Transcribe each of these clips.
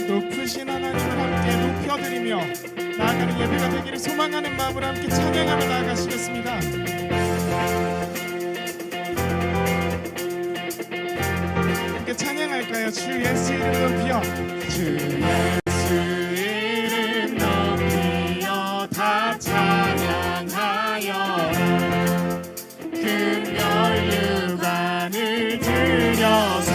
높으신 하나님을 함께 높여드리며 나아가는 예배가 되기를 소망하는 마음으로 함께 찬양하며 나아가시겠습니다. 함께 찬양할까요? 주 예수 이름 높여, 주 예수 이름 높여 다 찬양하여라. 금별 유관을 들여서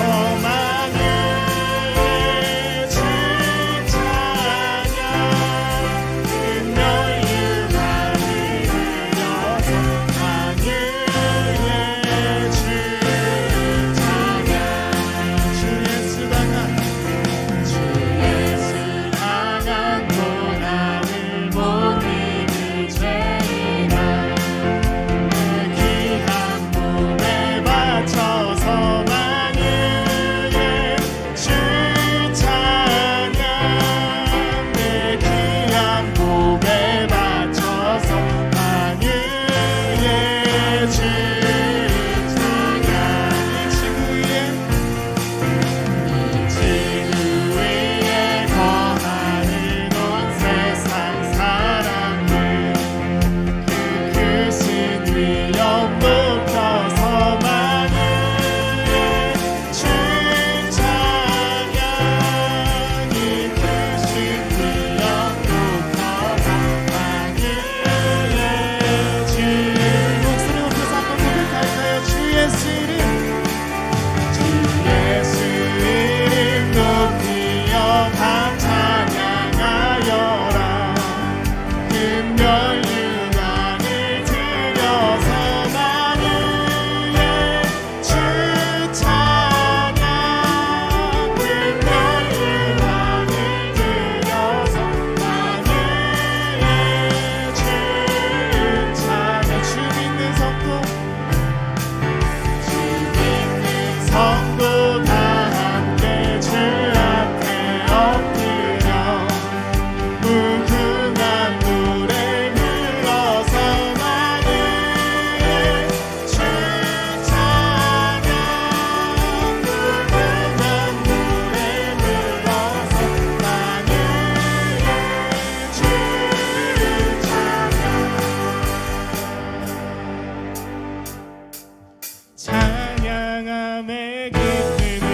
찬양함에 기쁨을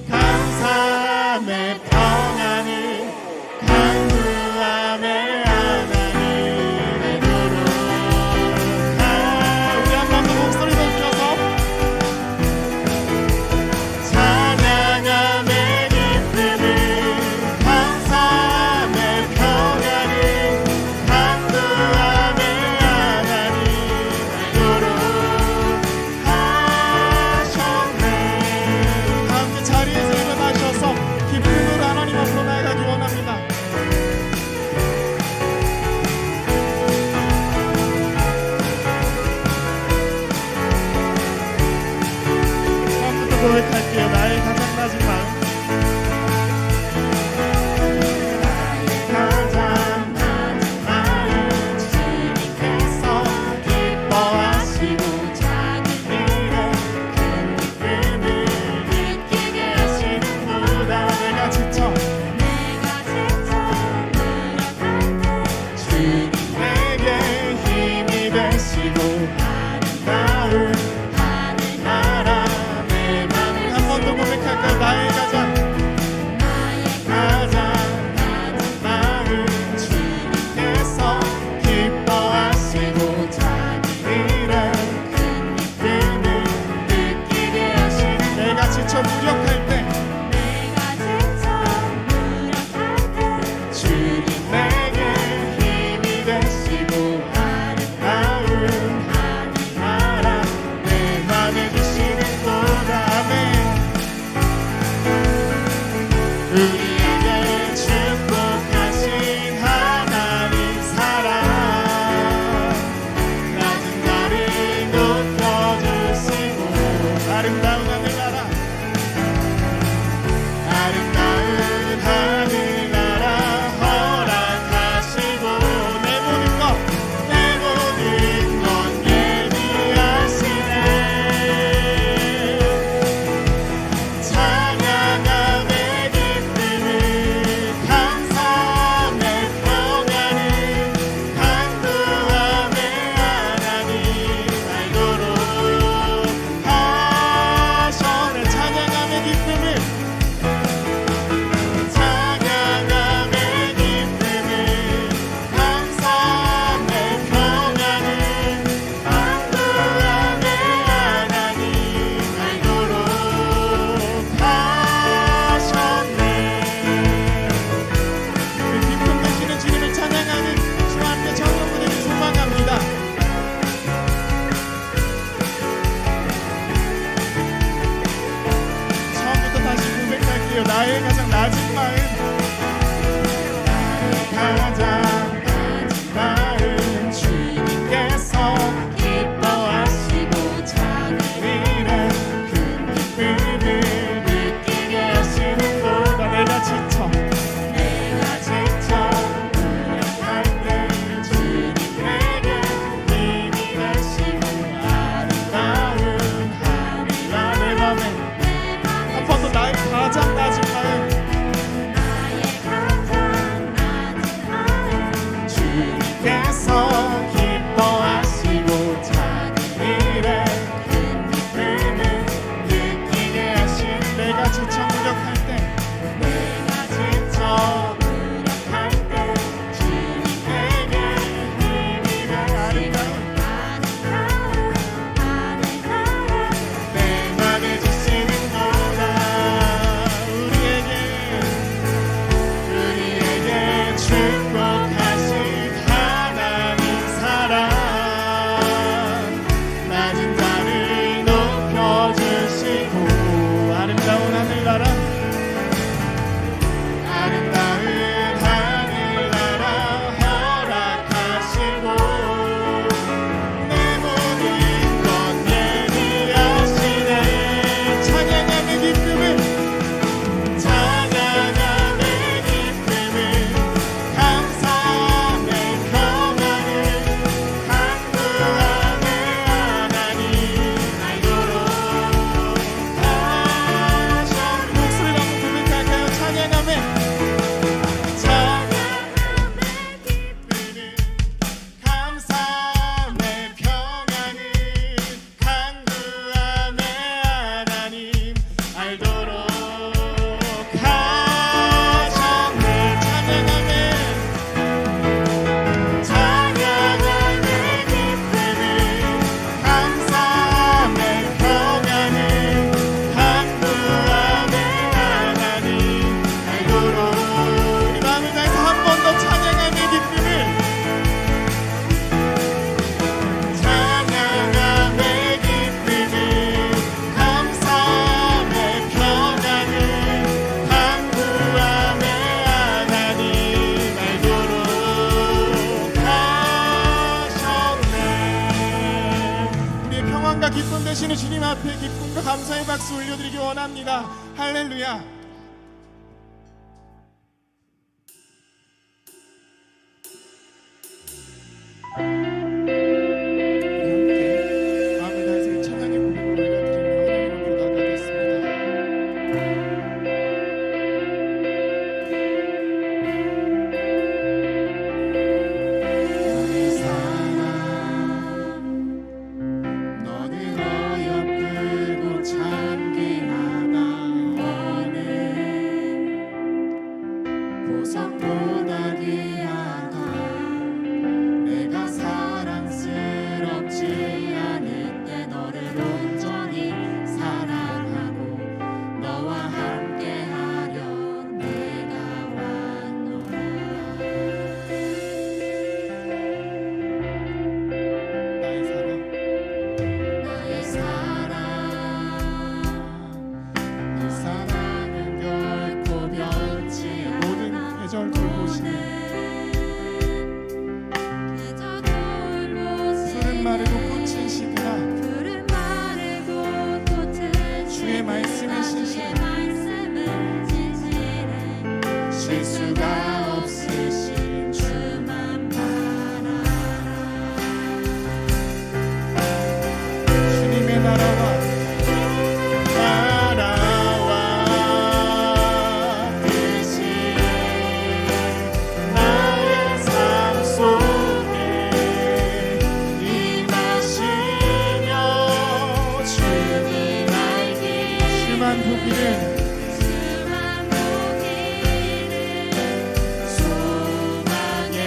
감사함에 평안을 간구함에 하나님의 노력하. 우리 한 번 더 목소리 높여서 찬양함에 기쁨을 감사함에 평안을 간구함에 하나님의 노력. 자리에서 일어나셔서 기쁨으로 하나님 앞으로 나아가기 원합니다. 처음부터 고백할게요. 나의 가장 낮은 마음, 주님께서 기뻐하시고 작은 일에 큰 기쁨을 느끼게 하시는구나. 내가 지쳐 주님 내게 힘이 되시고 아름다운 하늘나라 내 맘을. 한 번 더 고백할까요? 나의 가장 낮은 마음, 주님께서 기뻐하시고 작은 일에 큰 기쁨을 느끼게 하시는. 내가 지쳐 무력할 때 주님 내게 힘이 되시고 아름다운 하늘나라 내 맘에 주시는 보람에 우리에게 축복하신 하나님 사랑 낮은 나를 높여주시고 아름다운 하늘나라 아름다운 하늘나라 허락하시고 내 모든 것 예비하시네. 찬양함에 사랑과 기쁨 되시는 주님 앞에 기쁨과 감사의 박수 올려드리기 원합니다. 할렐루야. 마음을 다해서 찬양의 고백을 올려드리며 하나님 앞으로 나아가겠습니다. 나의 사랑 너는 어여쁘고 참기하다 너는 보석보다 귀하다 내가 사랑스럽지 않을 때 너를 온전히 사랑하고 너와 함께하려 내가 왔노라. 나의 사랑 이 사랑은 결코 변치 않아 모든 계절 돌보시네 푸른 마르고 꽃은 시드라 주의 말씀은 신실해 실수가 없으신 주만 바라라. 주님의 나라와 뜻이 나의 삶 속에 임하시며 주님 알기 심한 보기를 소망해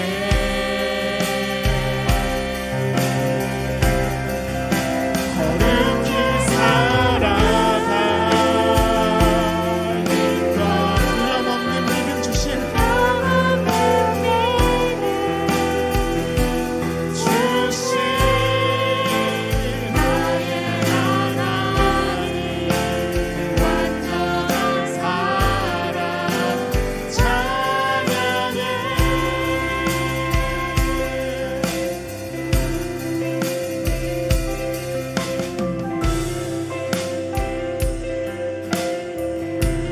거룩히 살아가니까 두려움없는 믿음 주신 나의 하나님 완전한 사랑 찬양해.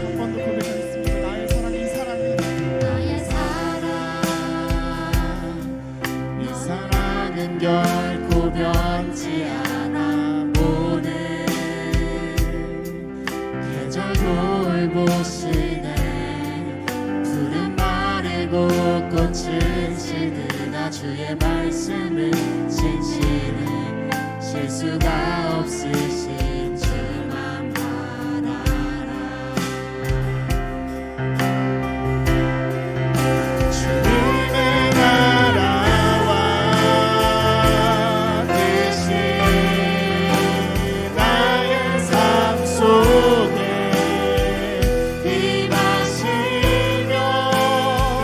한 번 더 고백하겠습니다. 나의 사랑 이 사랑은 이 사랑은 결코 변치 않아 모든 계절 돌보시네 푸른 마르고 꽃은 시드나 주의 말씀은 진실해 실수가 없으신 주만 바라라. 주님의 나라와 뜻이 나의 삶 속에 임하시며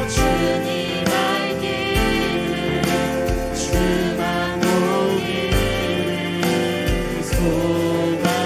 주님 알기를 주만 보기를 소망해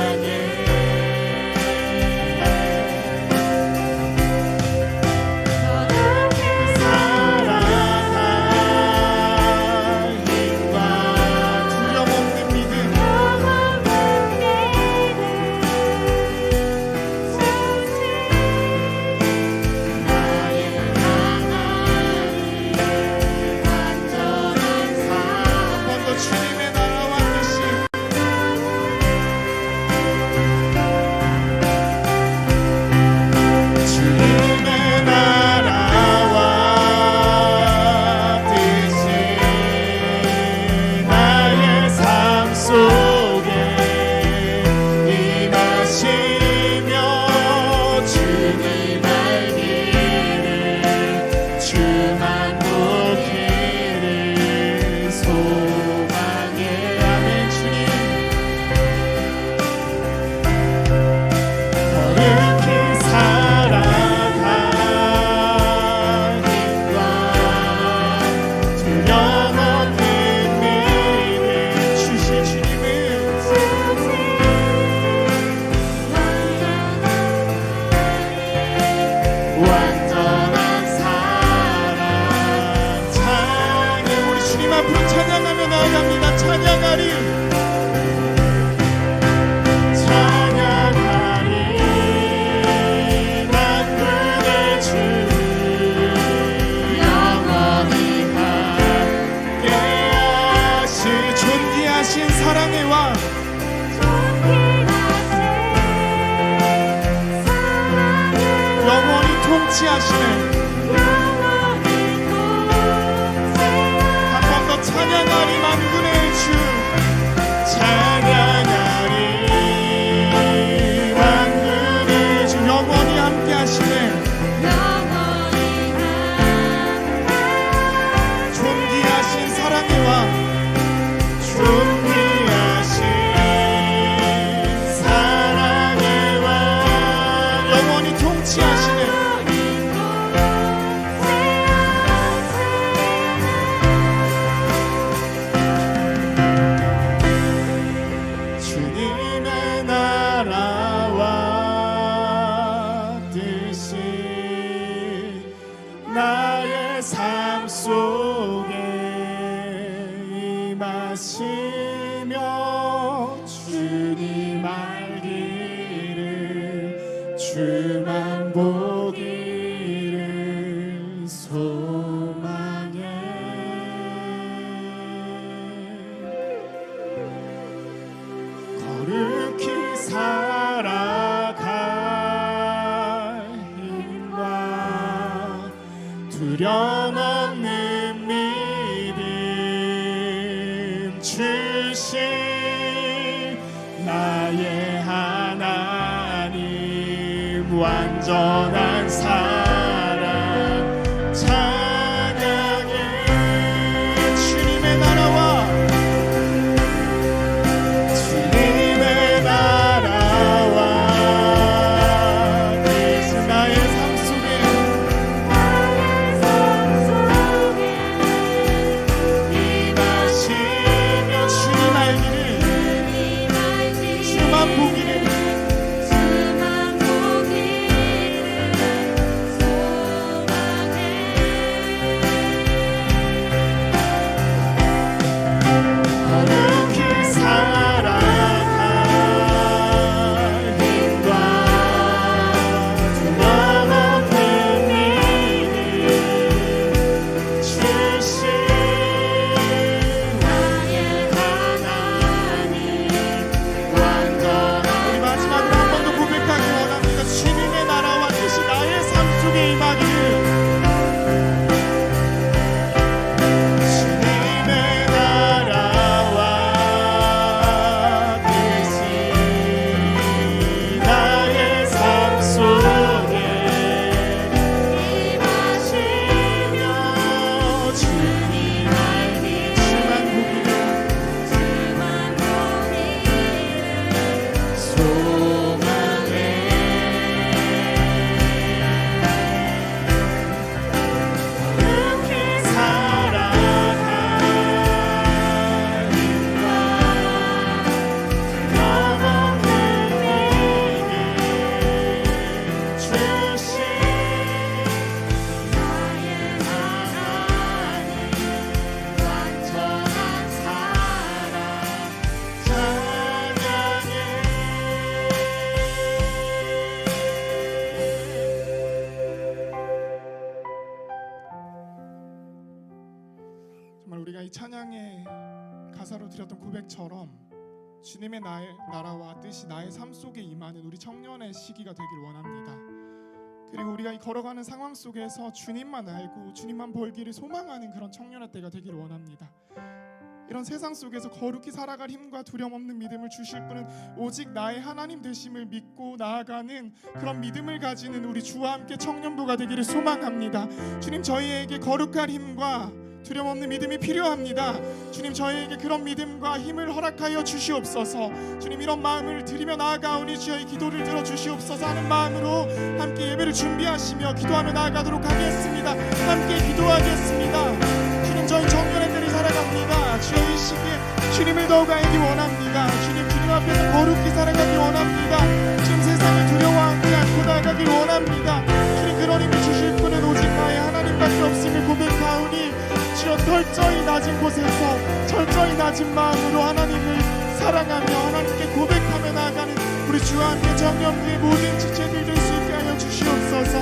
사랑의 왕 영원히 통치하시네. 한 번 더 찬양하리 만군의 주 찬양하리 만군의 주 영원히 함께 하시네. 존귀하신 사랑의 왕 존귀하신 사랑의 왕 영원히 통치하시네. 주님의 나라와 뜻이 나의 삶 속에 임하시며 주님 알기를 주만 보기를 소망해. 거룩히 살아갈 힘과 두려움없는 믿음 주신 나의 하나님 완전한 사랑 찬양해. 주님의 나라와 주님의 나라와 뜻이 나의 삶 속에 임하시며 주님 알기를 주만 보기를 거룩히 살아갈 힘과 두려움없는 믿음 주신 나의 하나님 완전한. 우리 마지막으로 한 번 더 고백하기 원합니다. 주님의 나라와 뜻이 나의 삶 속에 임하기를. 주님의 나라와 뜻이 나의 삶 속에 임하시며 주님 알기 주만 보기를 소망해. 거룩히 살아갈 힘과 두려움없는 믿음 주신 나의 하나님 완전한 사랑 찬양해. 정말 우리가 이 찬양의 가사로 드렸던 고백처럼 주님의 나라와 뜻이 나의 삶 속에 임하는 우리 청년의 시기가 되길 원합니다. 그리고 우리가 이 걸어가는 상황 속에서 주님만 알고 주님만 벌기를 소망하는 그런 청년의 때가 되길 원합니다. 이런 세상 속에서 거룩히 살아갈 힘과 두려움 없는 믿음을 주실 분은 오직 나의 하나님 되심을 믿고 나아가는 그런 믿음을 가지는 우리 주와 함께 청년부가 되기를 소망합니다. 주님, 저희에게 거룩한 힘과 두려움 없는 믿음이 필요합니다. 주님, 저희에게 그런 믿음과 힘을 허락하여 주시옵소서. 주님, 이런 마음을 드리며 나아가오니 주의 기도를 들어주시옵소서 하는 마음으로 함께 예배를 준비하시며 기도하며 나아가도록 하겠습니다. 함께 기도하겠습니다. 주님, 저희 청년의 때를 살아갑니다. 주의 이 시기에 주님을 더욱 알기 원합니다. 주님 앞에서 거룩히 살아가기 원합니다. 주님, 세상을 두려워하지 않고 나아가길 원합니다. 주님, 그런 힘을 주실 분은 오직 나의 하나님밖에 없음을 고백하오니 주여, 철저히 낮은 곳에서 철저히 낮은 마음으로 하나님을 사랑하며 하나님께 고백하며 나아가는 우리 주와 함께 청년부의 모든 지체들 될 수 있게 하여 주시옵소서.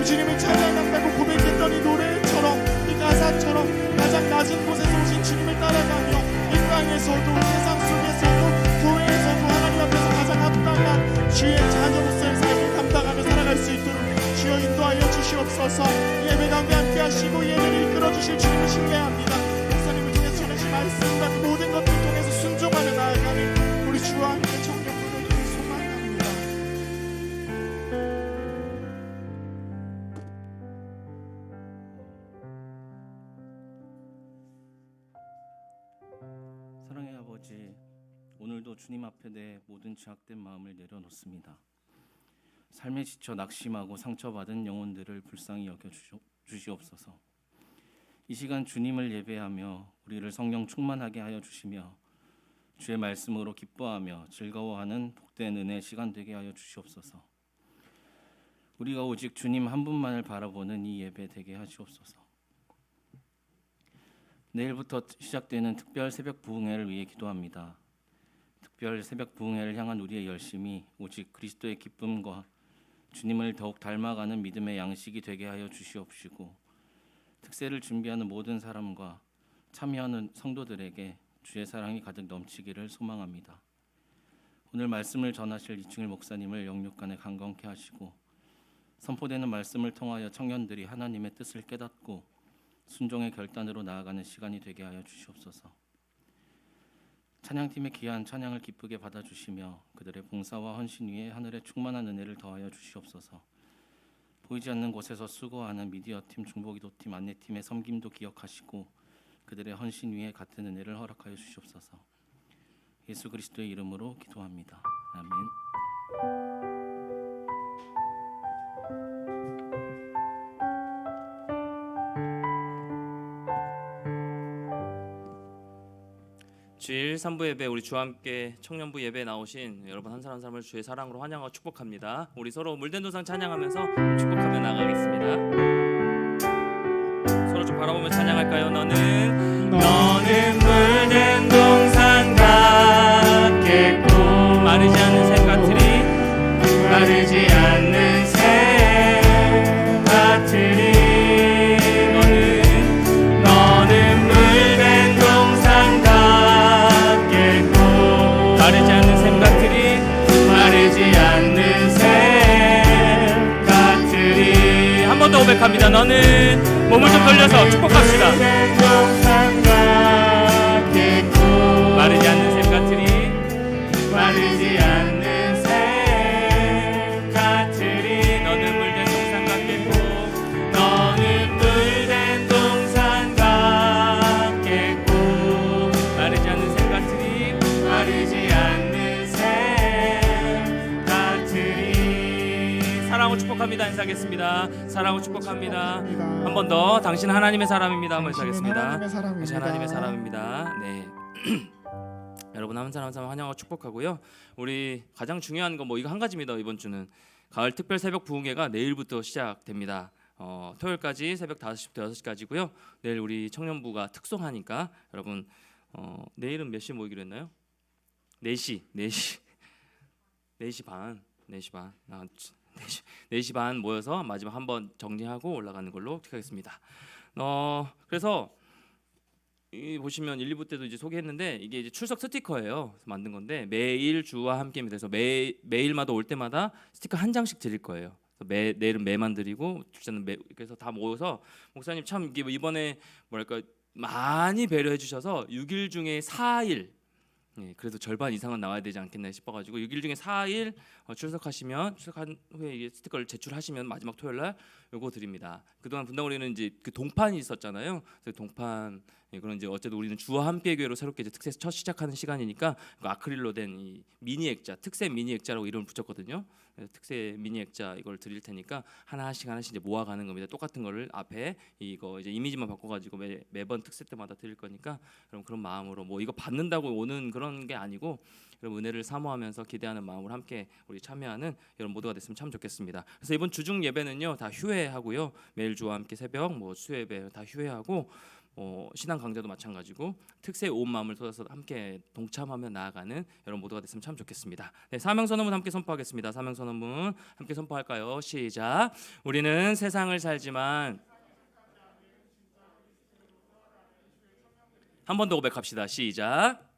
주님을 찬양한다고 고백했던 이 노래처럼 이 가사처럼 가장 낮은 곳에서 오신 주님을 따라가며 이 땅에 가정에서도 세상 속에서도 교회에서도 하나님 앞에서 가장 합당한 주의 자녀로서의 삶을 감당하며 살아갈 수 있도록 주여 인도하여 주시옵소서. 예배 가운데 함께 하시고 예배를 이끌어 주실 주님을 신뢰합니다. 목사님을 통해 전하신 말씀과 그 모든 것들을 통해서 순종하며 나아가는 우리 주와 함께 청년부를 소망합니다. 사랑의 아버지, 오늘도 주님 앞에 내 모든 죄악된 마음을 내려놓습니다. 삶에 지쳐 낙심하고 상처받은 영혼들을 불쌍히 여겨 주시옵소서. 이 시간 주님을 예배하며 우리를 성령 충만하게 하여 주시며 주의 말씀으로 기뻐하며 즐거워하는 복된 은혜 시간 되게 하여 주시옵소서. 우리가 오직 주님 한 분만을 바라보는 이 예배 되게 하시옵소서. 내일부터 시작되는 특별 새벽 부흥회를 위해 기도합니다. 특별 새벽 부흥회를 향한 우리의 열심이 오직 그리스도의 기쁨과 주님을 더욱 닮아가는 믿음의 양식이 되게 하여 주시옵시고, 특세를 준비하는 모든 사람과 참여하는 성도들에게 주의 사랑이 가득 넘치기를 소망합니다. 오늘 말씀을 전하실 이충일 목사님을 영육간에 강건케 하시고, 선포되는 말씀을 통하여 청년들이 하나님의 뜻을 깨닫고 순종의 결단으로 나아가는 시간이 되게 하여 주시옵소서. 찬양팀의 귀한 찬양을 기쁘게 받아주시며 그들의 봉사와 헌신 위에 하늘의 충만한 은혜를 더하여 주시옵소서. 보이지 않는 곳에서 수고하는 미디어팀, 중보기도팀, 안내팀의 섬김도 기억하시고 그들의 헌신 위에 같은 은혜를 허락하여 주시옵소서. 예수 그리스도의 이름으로 기도합니다. 아멘. 주일 3부 예배, 우리 주와 함께 청년부 예배에 나오신 여러분 한 사람 한 사람을 주의 사랑으로 환영하고 축복합니다. 우리 서로 물된 동상 찬양하면서 축복하며 나가겠습니다. 서로 좀 바라보며 찬양할까요? 너는 물된 동산 같겠고 마르지 않는 샘 같으리 마르지 않는 샘 같으리 너는 물된 동산 마르지 않는 샘 같으리 마르지 않는 샘 같으리. 한 번 더 고백합니다. 너는 몸을 좀 돌려서 축복합시다. 마르지 않는 샘 같으리 마르지 않는 샘 같으리. 너는 물된 동산 같겠고 너는 물된 동산 같겠고 마르지 않는 샘 같으리 마르지 않는 샘 같으리. 사랑하고 축복합니다. 인사하겠습니다. 사랑하고 축복합니다. 한 번 더. 당신 하나님의 사람입니다. 한번 인사하겠습니다. 당신 하나님의 사람입니다. 네. 여러분 한 사람 한 사람 환영하고 축복하고요. 우리 가장 중요한 거 뭐 이거 한 가지입니다. 이번 주는 가을 특별 새벽 부흥회가 내일부터 시작됩니다. 토요일까지 새벽 5시부터 6시까지고요. 내일 우리 청년부가 특송하니까 여러분 내일은 몇 시 모이기로 했나요? 4시 반. 4시 반 모여서 마지막 한번 정리하고 올라가는 걸로 하겠습니다. 그래서 이 보시면 1, 2부 때도 이제 소개했는데 이게 이제 출석 스티커예요. 그래서 만든 건데 매일 주와 함께입니다. 그래서 매일마다 올 때마다 스티커 한 장씩 드릴 거예요. 내일은 매만 드리고 주자는 그래서 다 모여서 목사님 참 이번에 뭐랄까 많이 배려해 주셔서 6일 중에 4일 그래도 절반 이상은 나와야 되지 않겠나 싶어가지고 6일 중에 4일 출석한 후에 이게 스티커를 제출하시면 마지막 토요일날 요거 드립니다. 그동안 분당우리는 이제 그 동판이 있었잖아요. 그래서 동판 그런 이제 어쨌든 우리는 주와 함께 교회로 새롭게 이제 특세 첫 시작하는 시간이니까 그 아크릴로 된 이 미니 액자, 특세 미니 액자라고 이름을 붙였거든요. 그래서 특세 미니 액자 이걸 드릴 테니까 하나씩 이제 모아가는 겁니다. 똑같은 거를 앞에 이거 이제 이미지만 바꿔가지고 매번 특세 때마다 드릴 거니까 그럼 그런 마음으로 뭐 이거 받는다고 오는 그런 게 아니고 여러분 은혜를 사모하면서 기대하는 마음으로 함께 우리 참여하는 여러분 모두가 됐으면 참 좋겠습니다. 그래서 이번 주중 예배는요 다 휴회하고요. 매일 주와 함께 새벽 수예배 다 휴회하고 신앙 강좌도 마찬가지고 특세 온 마음을 쏟아서 함께 동참하며 나아가는 여러분 모두가 됐으면 참 좋겠습니다. 네, 사명 선언문 함께 선포하겠습니다. 사명 선언문 함께 선포할까요? 시작. 우리는 세상을 살지만 한 번 더 고백합시다. 시작.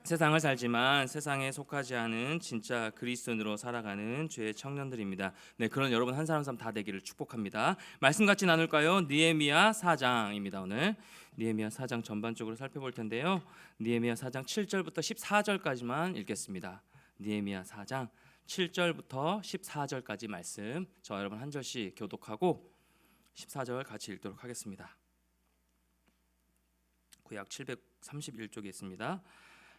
세상을 살지만 세상에 속하지 않은 진짜 그리스도인으로 살아가는 죄의 청년들입니다. 네, 그런 여러분 한 사람 다 되기를 축복합니다. 말씀 같이 나눌까요? 느헤미야 4장입니다. 오늘 느헤미야 4장 전반적으로 살펴볼 텐데요. 느헤미야 4장 7절부터 14절까지만 읽겠습니다. 느헤미야 4장 7절부터 14절까지 말씀 저 여러분 한 절씩 교독하고 14절 같이 읽도록 하겠습니다. 구약 731쪽에 있습니다.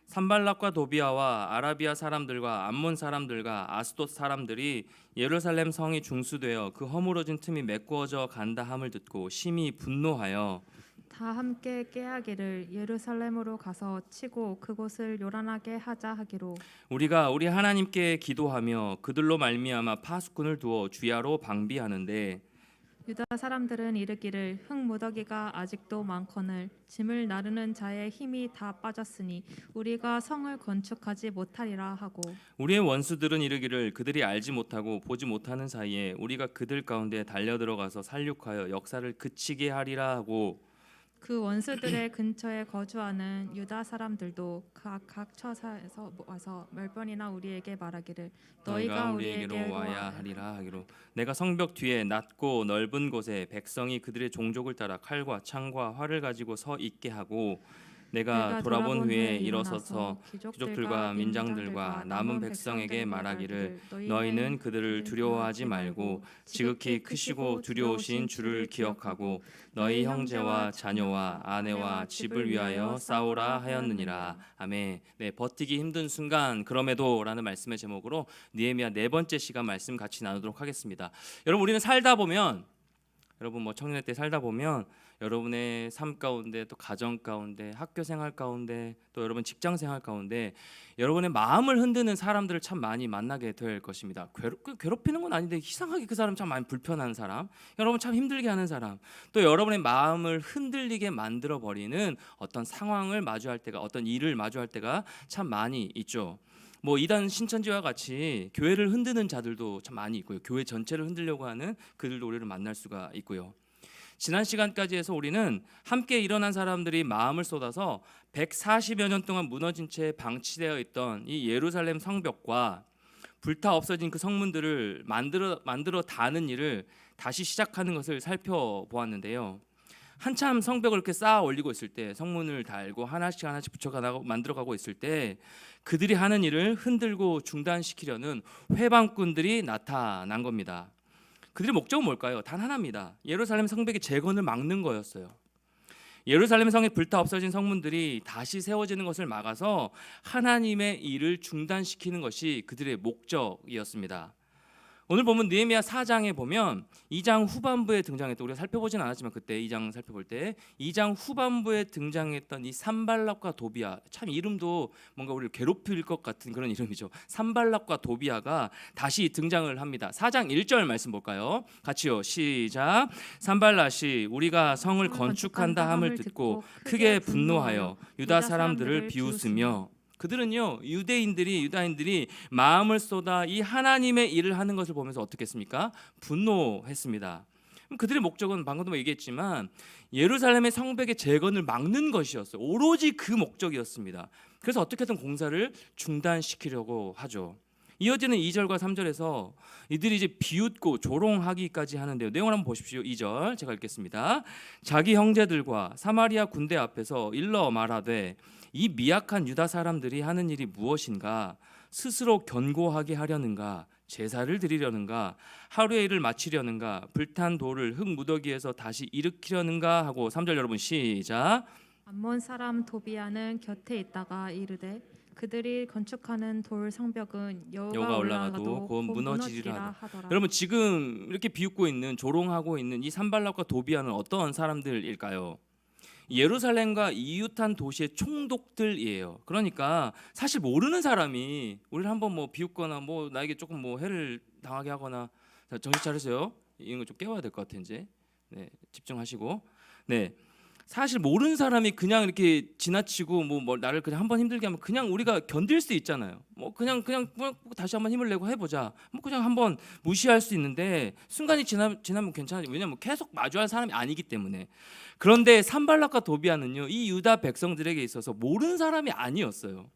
산발락과 도비아와 아라비아 사람들과 암몬 사람들과 아스돗 사람들이 예루살렘 성이 중수되어 그 허물어진 틈이 메꾸어져 간다 함을 듣고 심히 분노하여 다 함께 깨하기를 예루살렘으로 가서 치고 그곳을 요란하게 하자 하기로 우리가 우리 하나님께 기도하며 그들로 말미암아 파수꾼을 두어 주야로 방비하는데 유다 사람들은 이르기를 흙무더기가 아직도 많거늘 짐을 나르는 자의 힘이 다 빠졌으니 우리가 성을 건축하지 못하리라 하고 우리의 원수들은 이르기를 그들이 알지 못하고 보지 못하는 사이에 우리가 그들 가운데 달려들어가서 살육하여 역사를 그치게 하리라 하고 그 원수들의 근처에 거주하는 유다 사람들도 각 처사에서 와서 멸번이나 우리에게 말하기를 너희가 우리에게로 와야 하리라 하기로 내가 성벽 뒤에 낮고 넓은 곳에 백성이 그들의 종족을 따라 칼과 창과 활을 가지고 서 있게 하고 내가 돌아본 후에 일어서서 귀족들과 민장들과 남은 백성에게 말하기를 너희는 그들을 두려워하지 말고 지극히 크시고 두려우신 주를 기억하고 너희 형제와 자녀와 아내와 집을 위하여 싸우라 하였느니라. 아멘. 네, 버티기 힘든 순간 그럼에도라는 말씀의 제목으로 느헤미야 네 번째 시간 말씀 같이 나누도록 하겠습니다. 여러분 우리는 살다 보면 여러분 뭐 청년의 때 살다 보면 여러분의 삶 가운데 또 가정 가운데 학교 생활 가운데 또 여러분 직장 생활 가운데 여러분의 마음을 흔드는 사람들을 참 많이 만나게 될 것입니다. 괴롭히는 건 아닌데 이상하게 그 사람 참 많이 불편한 사람, 여러분 참 힘들게 하는 사람, 또 여러분의 마음을 흔들리게 만들어 버리는 어떤 상황을 마주할 때가 어떤 일을 마주할 때가 참 많이 있죠. 뭐 이단 신천지와 같이 교회를 흔드는 자들도 참 많이 있고요. 교회 전체를 흔들려고 하는 그들도 우리를 만날 수가 있고요. 지난 시간까지 해서 우리는 함께 일어난 사람들이 마음을 쏟아서 140여 년 동안 무너진 채 방치되어 있던 이 예루살렘 성벽과 불타 없어진 그 성문들을 만들어 다는 일을 다시 시작하는 것을 살펴보았는데요. 한참 성벽을 이렇게 쌓아 올리고 있을 때 성문을 달고 하나씩 붙여가고 만들어가고 있을 때 그들이 하는 일을 흔들고 중단시키려는 회방꾼들이 나타난 겁니다. 그들의 목적은 뭘까요? 단 하나입니다. 예루살렘 성벽의 재건을 막는 거였어요. 예루살렘 성에 불타 없어진 성문들이 다시 세워지는 것을 막아서 하나님의 일을 중단시키는 것이 그들의 목적이었습니다. 오늘 보면 느헤미야 4장에 보면 2장 후반부에 등장했던, 우리가 살펴보진 않았지만 그때 2장 살펴볼 때 2장 후반부에 등장했던 이 산발락과 도비아, 참 이름도 뭔가 우리를 괴롭힐 것 같은 그런 이름이죠. 산발락과 도비아가 다시 등장을 합니다. 4장 1절 말씀 볼까요? 같이요. 시작. 산발락이 우리가 성을 건축한다 함을 듣고 크게 분노하여 유다 사람들을 비웃으며, 그들은요 유다인들이 마음을 쏟아 이 하나님의 일을 하는 것을 보면서 어떻게 했습니까? 분노했습니다. 그들의 목적은 방금도 얘기했지만 예루살렘의 성벽의 재건을 막는 것이었어요. 오로지 그 목적이었습니다. 그래서 어떻게든 공사를 중단시키려고 하죠. 이어지는 2절과 3절에서 이들이 이제 비웃고 조롱하기까지 하는데요. 내용을 한번 보십시오. 2절 제가 읽겠습니다. 자기 형제들과 사마리아 군대 앞에서 일러 말하되 이 미약한 유다 사람들이 하는 일이 무엇인가? 스스로 견고하게 하려는가? 제사를 드리려는가? 하루의 일을 마치려는가? 불탄 돌을 흙 무더기에서 다시 일으키려는가? 하고 3절 여러분 시작. 암몬 사람 도비아는 곁에 있다가 이르되 그들이 건축하는 돌 성벽은 여호가 올라가도 곧 무너지리라 하더라. 여러분 지금 이렇게 비웃고 있는, 조롱하고 있는 이 산발락과 도비아는 어떤 사람들일까요? 예루살렘과 이웃한 도시의 총독들이에요. 그러니까 사실 모르는 사람이 우리를 한번 뭐 비웃거나 뭐 나에게 조금 뭐 해를 당하게 하거나, 자, 정신 차리세요. 이런 거 좀 깨워야 될 것 같아 이제. 네, 집중하시고. 네. 사실 모르는 사람이 그냥 이렇게 지나치고 뭐 나를 그냥 한번 힘들게 하면 그냥 우리가 견딜 수 있잖아요. 뭐 그냥 다시 한번 힘을 내고 해보자. 뭐 그냥 한번 무시할 수 있는데 순간이 지나면 괜찮아요. 왜냐하면 계속 마주할 사람이 아니기 때문에. 그런데 산발락과 도비아는요, 이 유다 백성들에게 있어서 모르는 사람이 아니었어요.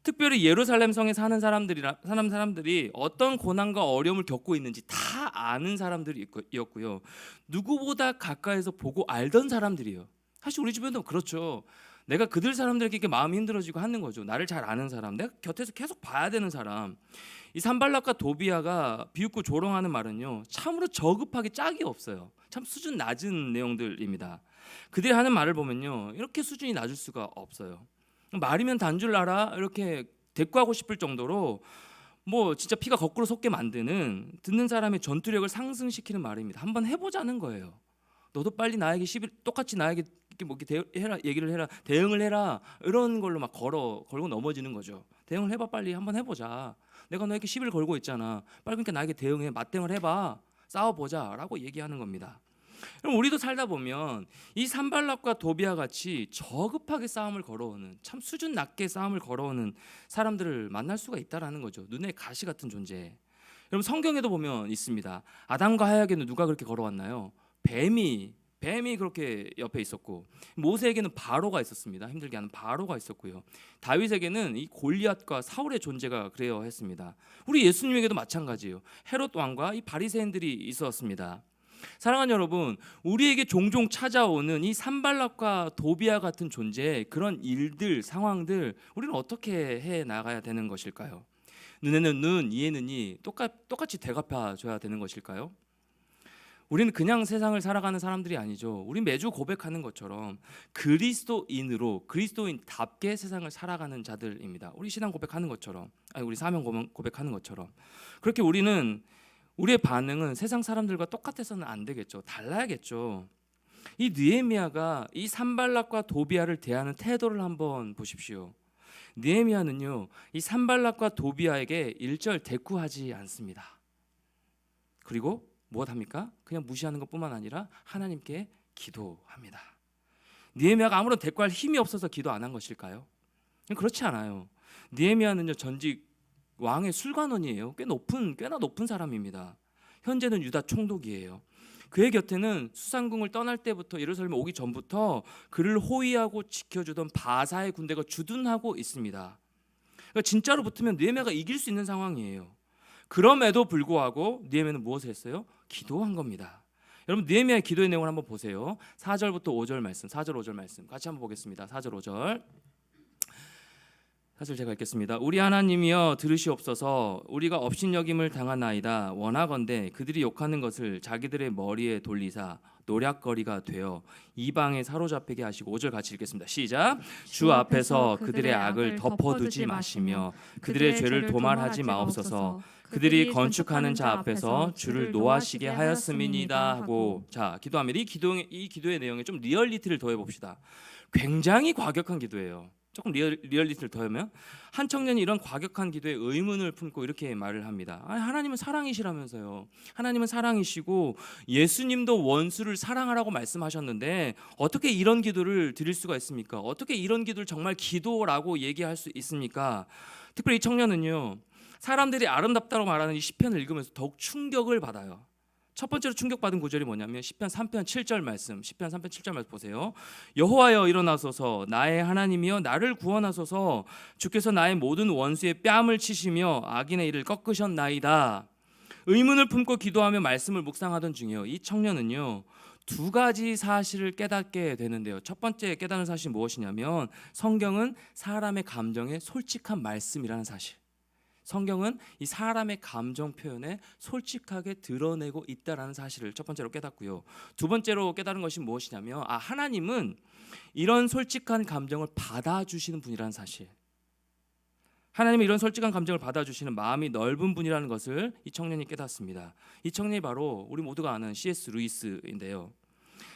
특별히 예루살렘 성에 사는 사람들이 어떤 고난과 어려움을 겪고 있는지 다 아는 사람들이었고요. 누구보다 가까이서 보고 알던 사람들이에요. 사실 우리 주변도 그렇죠. 내가 그들 사람들에게 이렇게 마음이 힘들어지고 하는 거죠. 나를 잘 아는 사람, 내가 곁에서 계속 봐야 되는 사람. 이 산발락과 도비아가 비웃고 조롱하는 말은요, 참으로 저급하게 짝이 없어요. 참 수준 낮은 내용들입니다. 그들이 하는 말을 보면요, 이렇게 수준이 낮을 수가 없어요. 말이면 단줄 알아 이렇게 대꾸하고 싶을 정도로 뭐 진짜 피가 거꾸로 솟게 만드는, 듣는 사람의 전투력을 상승시키는 말입니다. 한번 해보자는 거예요. 너도 빨리 나에게 똑같이 나에게 뭐 얘기를 해라, 대응을 해라, 이런 걸로 막 걸고 넘어지는 거죠. 대응을 해봐, 빨리 한번 해보자. 내가 너에게 시비를 걸고 있잖아. 빨리 그러니까 나에게 대응해, 맞대응을 해봐, 싸워보자라고 얘기하는 겁니다. 그럼 우리도 살다 보면 이 산발락과 도비아 같이 저급하게 싸움을 걸어오는, 참 수준 낮게 싸움을 걸어오는 사람들을 만날 수가 있다라는 거죠. 눈에 가시 같은 존재. 여러분 성경에도 보면 있습니다. 아담과 하야에게는 누가 그렇게 걸어왔나요? 뱀이 그렇게 옆에 있었고, 모세에게는 바로가 있었습니다. 힘들게 하는 바로가 있었고요. 다윗에게는 이 골리앗과 사울의 존재가 그래야 했습니다. 우리 예수님에게도 마찬가지예요. 헤롯 왕과 이 바리새인들이 있었습니다. 사랑하는 여러분, 우리에게 종종 찾아오는 이 산발락과 도비아 같은 존재, 그런 일들, 상황들, 우리는 어떻게 해 나가야 되는 것일까요? 눈에는 눈, 이에는 이, 똑같이 대갚아 줘야 되는 것일까요? 우리는 그냥 세상을 살아가는 사람들이 아니죠. 우리 매주 고백하는 것처럼 그리스도인으로, 그리스도인답게 세상을 살아가는 자들입니다. 우리 신앙 고백하는 것처럼, 우리 사명 고백하는 것처럼. 그렇게 우리의 반응은 세상 사람들과 똑같아서는 안 되겠죠. 달라야겠죠. 이 느헤미야가 이 산발락과 도비아를 대하는 태도를 한번 보십시오. 느헤미야는요, 이 산발락과 도비아에게 일절 대꾸하지 않습니다. 그리고 무엇합니까? 그냥 무시하는 것뿐만 아니라 하나님께 기도합니다. 느헤미야가 아무런 대꾸할 힘이 없어서 기도 안 한 것일까요? 그렇지 않아요. 느헤미야는요, 전직 왕의 술관원이에요. 꽤나 높은 사람입니다. 현재는 유다 총독이에요. 그의 곁에는 수상궁을 떠날 때부터, 예루살렘에 오기 전부터 그를 호위하고 지켜주던 바사의 군대가 주둔하고 있습니다. 그러니까 진짜로 붙으면 느헤미야가 이길 수 있는 상황이에요. 그럼에도 불구하고 느헤미야는 무엇을 했어요? 기도한 겁니다. 여러분 느헤미야의 기도의 내용을 한번 보세요. 4절부터 5절 말씀, 4절 5절 말씀 같이 한번 보겠습니다. 4절 5절. 사실 제가 읽겠습니다. 우리 하나님이여 들으시옵소서. 우리가 업신여김을 당하나이다. 원하건대 그들이 욕하는 것을 자기들의 머리에 돌리사 노략거리가 되어 이방에 사로잡히게 하시고. 5절 같이 읽겠습니다. 시작. 주 앞에서 그들의 악을 덮어두지 마시며 그들의 죄를 도말하지 마옵소서. 그들이 건축하는 자 앞에서 주를 노하시게 하였음이니이다 하고. 자, 기도합니다. 이 기도의 내용에 좀 리얼리티를 더해 봅시다. 굉장히 과격한 기도예요. 조금 리얼리티를 더하면 한 청년이 이런 과격한 기도에 의문을 품고 이렇게 말을 합니다. 하나님은 사랑이시라면서요. 하나님은 사랑이시고 예수님도 원수를 사랑하라고 말씀하셨는데 어떻게 이런 기도를 드릴 수가 있습니까? 어떻게 이런 기도를 정말 기도라고 얘기할 수 있습니까? 특별히 이 청년은요, 사람들이 아름답다고 말하는 이 시편을 읽으면서 더욱 충격을 받아요. 첫 번째로 충격받은 구절이 뭐냐면 시편 3편 7절 말씀. 시편 3편 7절 말씀 보세요. 여호와여 일어나소서. 나의 하나님이여 나를 구원하소서. 주께서 나의 모든 원수의 뺨을 치시며 악인의 일을 꺾으셨나이다. 의문을 품고 기도하며 말씀을 묵상하던 중이에요. 이 청년은요, 두 가지 사실을 깨닫게 되는데요. 첫 번째 깨닫는 사실이 무엇이냐면 성경은 사람의 감정에 솔직한 말씀이라는 사실. 성경은 이 사람의 감정 표현에 솔직하게 드러내고 있다라는 사실을 첫 번째로 깨닫고요. 두 번째로 깨달은 것이 무엇이냐면 하나님은 이런 솔직한 감정을 받아주시는 분이라는 사실. 하나님은 이런 솔직한 감정을 받아주시는 마음이 넓은 분이라는 것을 이 청년이 깨닫습니다. 이 청년이 바로 우리 모두가 아는 C.S. 루이스인데요.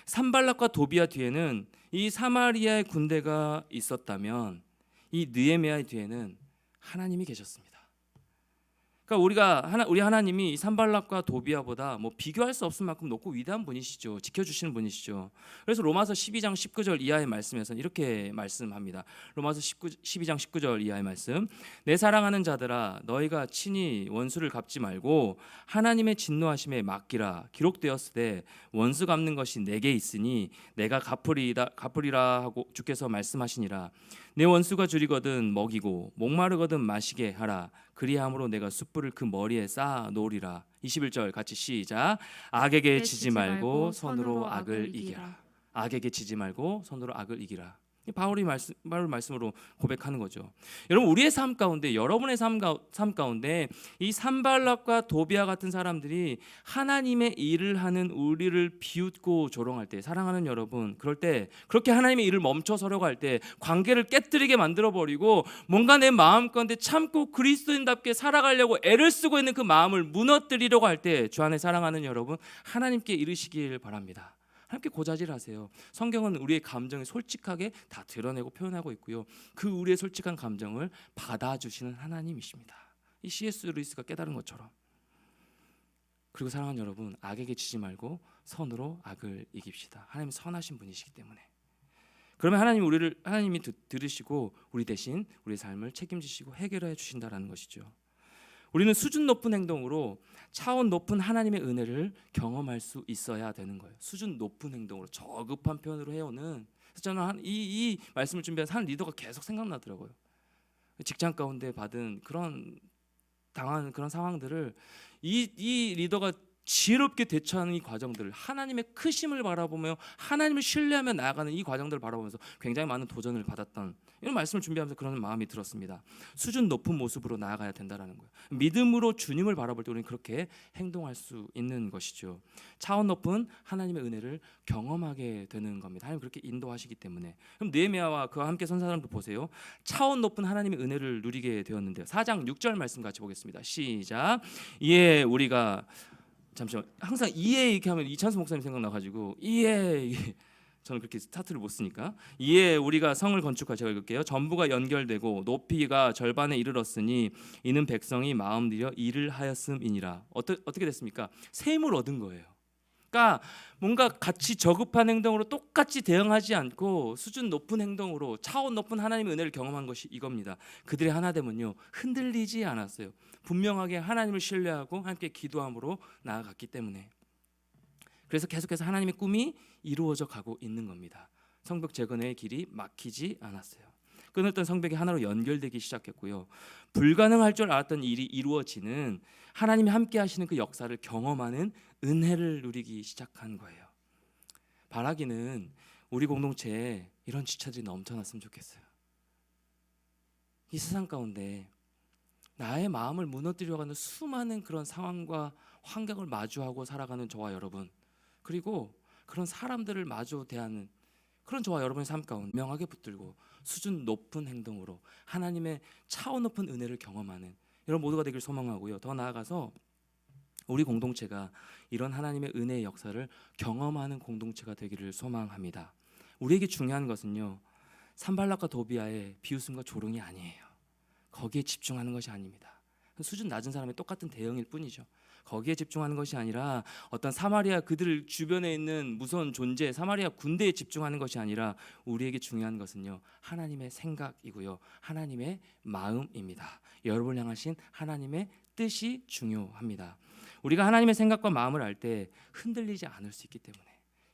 산발락과 도비아 뒤에는 이 사마리아의 군대가 있었다면 이 느헤미야의 뒤에는 하나님이 계셨습니다. 그러니까 우리 하나님이 산발락과 도비아보다 뭐 비교할 수 없을 만큼 높고 위대한 분이시죠. 지켜주시는 분이시죠. 그래서 로마서 12장 19절 이하의 말씀에서는 이렇게 말씀합니다. 로마서 12장 19절 이하의 말씀. 내 사랑하는 자들아 너희가 친히 원수를 갚지 말고 하나님의 진노하심에 맡기라. 기록되었으되 원수 갚는 것이 내게 있으니 내가 갚으리라 하고 주께서 말씀하시니라. 내 원수가 줄이거든 먹이고 목마르거든 마시게 하라. 그리함으로 내가 숯불을 그 머리에 쌓아 놓으리라. 21절 같이 시작. 악에게 지지 말고 손으로 악을 이기라. 악에게 지지 말고 손으로 악을 이기라. 바울의 말씀으로 고백하는 거죠. 여러분, 우리의 삶 가운데, 여러분의 삶 가운데 이 산발락과 도비아 같은 사람들이 하나님의 일을 하는 우리를 비웃고 조롱할 때, 사랑하는 여러분, 그럴 때 그렇게 하나님의 일을 멈춰서려고 할 때 관계를 깨뜨리게 만들어버리고 뭔가 내 마음 가운데 참고 그리스도인답게 살아가려고 애를 쓰고 있는 그 마음을 무너뜨리려고 할 때 주 안에 사랑하는 여러분, 하나님께 이르시길 바랍니다. 함께 고자질하세요. 성경은 우리의 감정을 솔직하게 다 드러내고 표현하고 있고요. 그 우리의 솔직한 감정을 받아주시는 하나님이십니다. 이 C.S. 루이스가 깨달은 것처럼. 그리고 사랑하는 여러분, 악에게 지지 말고 선으로 악을 이깁시다. 하나님 선하신 분이시기 때문에. 그러면 하나님이 들으시고 우리 대신 우리의 삶을 책임지시고 해결해 주신다라는 것이죠. 우리는 수준 높은 행동으로 차원 높은 하나님의 은혜를 경험할 수 있어야 되는 거예요. 수준 높은 행동으로, 저급한 표현으로 해오는. 그래서 저는 이 말씀을 준비한 한 리더가 계속 생각나더라고요. 직장 가운데 받은 당하는 그런 상황들을 이 리더가 지혜롭게 대처하는 이 과정들을, 하나님의 크심을 바라보며 하나님을 신뢰하며 나아가는 이 과정들을 바라보면서 굉장히 많은 도전을 받았던, 이런 말씀을 준비하면서 그런 마음이 들었습니다. 수준 높은 모습으로 나아가야 된다라는 거예요. 믿음으로 주님을 바라볼 때 우리는 그렇게 행동할 수 있는 것이죠. 차원 높은 하나님의 은혜를 경험하게 되는 겁니다. 하나님 그렇게 인도하시기 때문에. 그럼 느헤미야와 그와 함께 선 사람들 보세요. 차원 높은 하나님의 은혜를 누리게 되었는데요. 4장 6절 말씀 같이 보겠습니다. 시작. 이에 우리가, 잠시만, 항상 이에 이렇게 하면 이찬수 목사님 생각나가지고 이에 저는 그렇게 스타트를 못 쓰니까, 이에 우리가 성을 건축하, 제가 읽을게요. 전부가 연결되고 높이가 절반에 이르렀으니 이는 백성이 마음 들여 일을 하였음이니라. 어떻게 됐습니까? 셈을 얻은 거예요. 그러니까 뭔가 같이 저급한 행동으로 똑같이 대응하지 않고 수준 높은 행동으로 차원 높은 하나님의 은혜를 경험한 것이 이겁니다. 그들의 하나됨은요, 흔들리지 않았어요. 분명하게 하나님을 신뢰하고 함께 기도함으로 나아갔기 때문에. 그래서 계속해서 하나님의 꿈이 이루어져 가고 있는 겁니다. 성벽 재건의 길이 막히지 않았어요. 끊었던 성벽이 하나로 연결되기 시작했고요. 불가능할 줄 알았던 일이 이루어지는, 하나님이 함께 하시는 그 역사를 경험하는 은혜를 누리기 시작한 거예요. 바라기는 우리 공동체에 이런 지체들이 넘쳐났으면 좋겠어요. 이 세상 가운데 나의 마음을 무너뜨려가는 수많은 그런 상황과 환경을 마주하고 살아가는 저와 여러분, 그리고 그런 사람들을 마주 대하는 그런 저와 여러분의 삶 가운데 명하게 붙들고 수준 높은 행동으로 하나님의 차원 높은 은혜를 경험하는 이런 모두가 되길 소망하고요. 더 나아가서 우리 공동체가 이런 하나님의 은혜의 역사를 경험하는 공동체가 되기를 소망합니다. 우리에게 중요한 것은요, 산발락과 도비아의 비웃음과 조롱이 아니에요. 거기에 집중하는 것이 아닙니다. 수준 낮은 사람의 똑같은 대응일 뿐이죠. 거기에 집중하는 것이 아니라 어떤 사마리아, 그들 주변에 있는 무서운 존재, 사마리아 군대에 집중하는 것이 아니라 우리에게 중요한 것은요, 하나님의 생각이고요, 하나님의 마음입니다. 여러분을 향하신 하나님의 뜻이 중요합니다. 우리가 하나님의 생각과 마음을 알 때 흔들리지 않을 수 있기 때문에,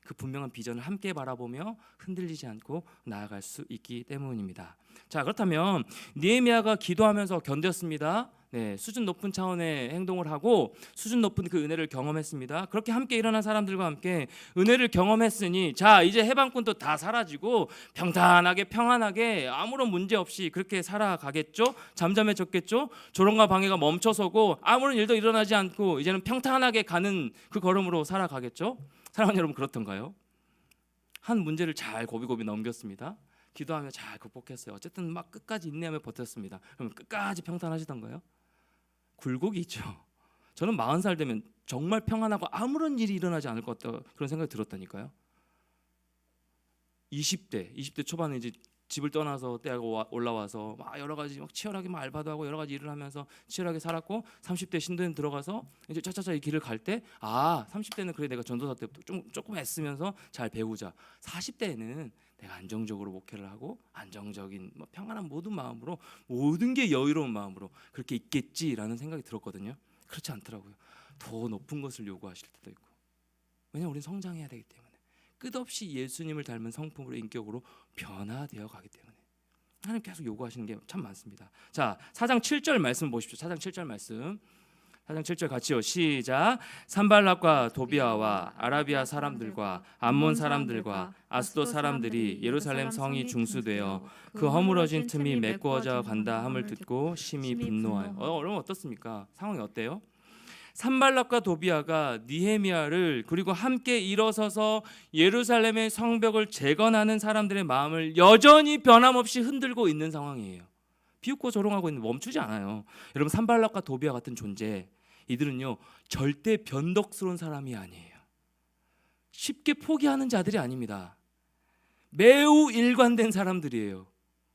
그 분명한 비전을 함께 바라보며 흔들리지 않고 나아갈 수 있기 때문입니다. 자, 그렇다면 느헤미야가 기도하면서 견뎠습니다. 네, 수준 높은 차원의 행동을 하고 수준 높은 그 은혜를 경험했습니다. 그렇게 함께 일어난 사람들과 함께 은혜를 경험했으니, 자, 이제 해방꾼도 다 사라지고 평탄하게 평안하게 아무런 문제 없이 그렇게 살아가겠죠. 잠잠해졌겠죠. 조롱과 방해가 멈춰서고 아무런 일도 일어나지 않고 이제는 평탄하게 가는 그 걸음으로 살아가겠죠. 사랑하는 여러분, 그렇던가요? 한 문제를 잘 고비고비 넘겼습니다. 기도하며 잘 극복했어요. 어쨌든 막 끝까지 인내하며 버텼습니다. 그럼 끝까지 평탄하시던가요? 굴곡이 있죠. 저는 40살 되면 정말 평안하고 아무런 일이 일어나지 않을 것 같다, 그런 생각이 들었다니까요. 20대 초반에 이제 집을 떠나서 대학 올라와서 막 여러 가지 막 치열하게 막 알바도 하고 여러 가지 일을 하면서 치열하게 살았고, 30대 신도에 들어가서 이제 차차차 이 길을 갈 때, 30대는 그래 내가 전도사 때부터 조금 애쓰면서 잘 배우자. 40대에는 내가 안정적으로 목회를 하고 안정적인 평안한 모든 마음으로, 모든 게 여유로운 마음으로 그렇게 있겠지라는 생각이 들었거든요. 그렇지 않더라고요. 더 높은 것을 요구하실 때도 있고. 왜냐하면 우리는 성장해야 되기 때문에, 끝없이 예수님을 닮은 성품으로, 인격으로 변화되어 가기 때문에. 하나님 계속 요구하시는 게 참 많습니다. 자, 4장 7절 말씀 보십시오. 4장 7절 말씀. 4장 7절 같이요. 시작. 산발락과 도비아와 아라비아 사람들과 암몬 사람들과 아스도 사람들이 예루살렘 성이 중수되어 그 허물어진 틈이 메꾸어져 간다 함을 듣고 심히 분노하여. 여러분 어떻습니까? 상황이 어때요? 산발락과 도비아가 느헤미야를 그리고 함께 일어서서 예루살렘의 성벽을 재건하는 사람들의 마음을 여전히 변함없이 흔들고 있는 상황이에요. 비웃고 조롱하고 있는데 멈추지 않아요. 여러분 산발락과 도비아 같은 존재, 이들은요 절대 변덕스러운 사람이 아니에요. 쉽게 포기하는 자들이 아닙니다. 매우 일관된 사람들이에요.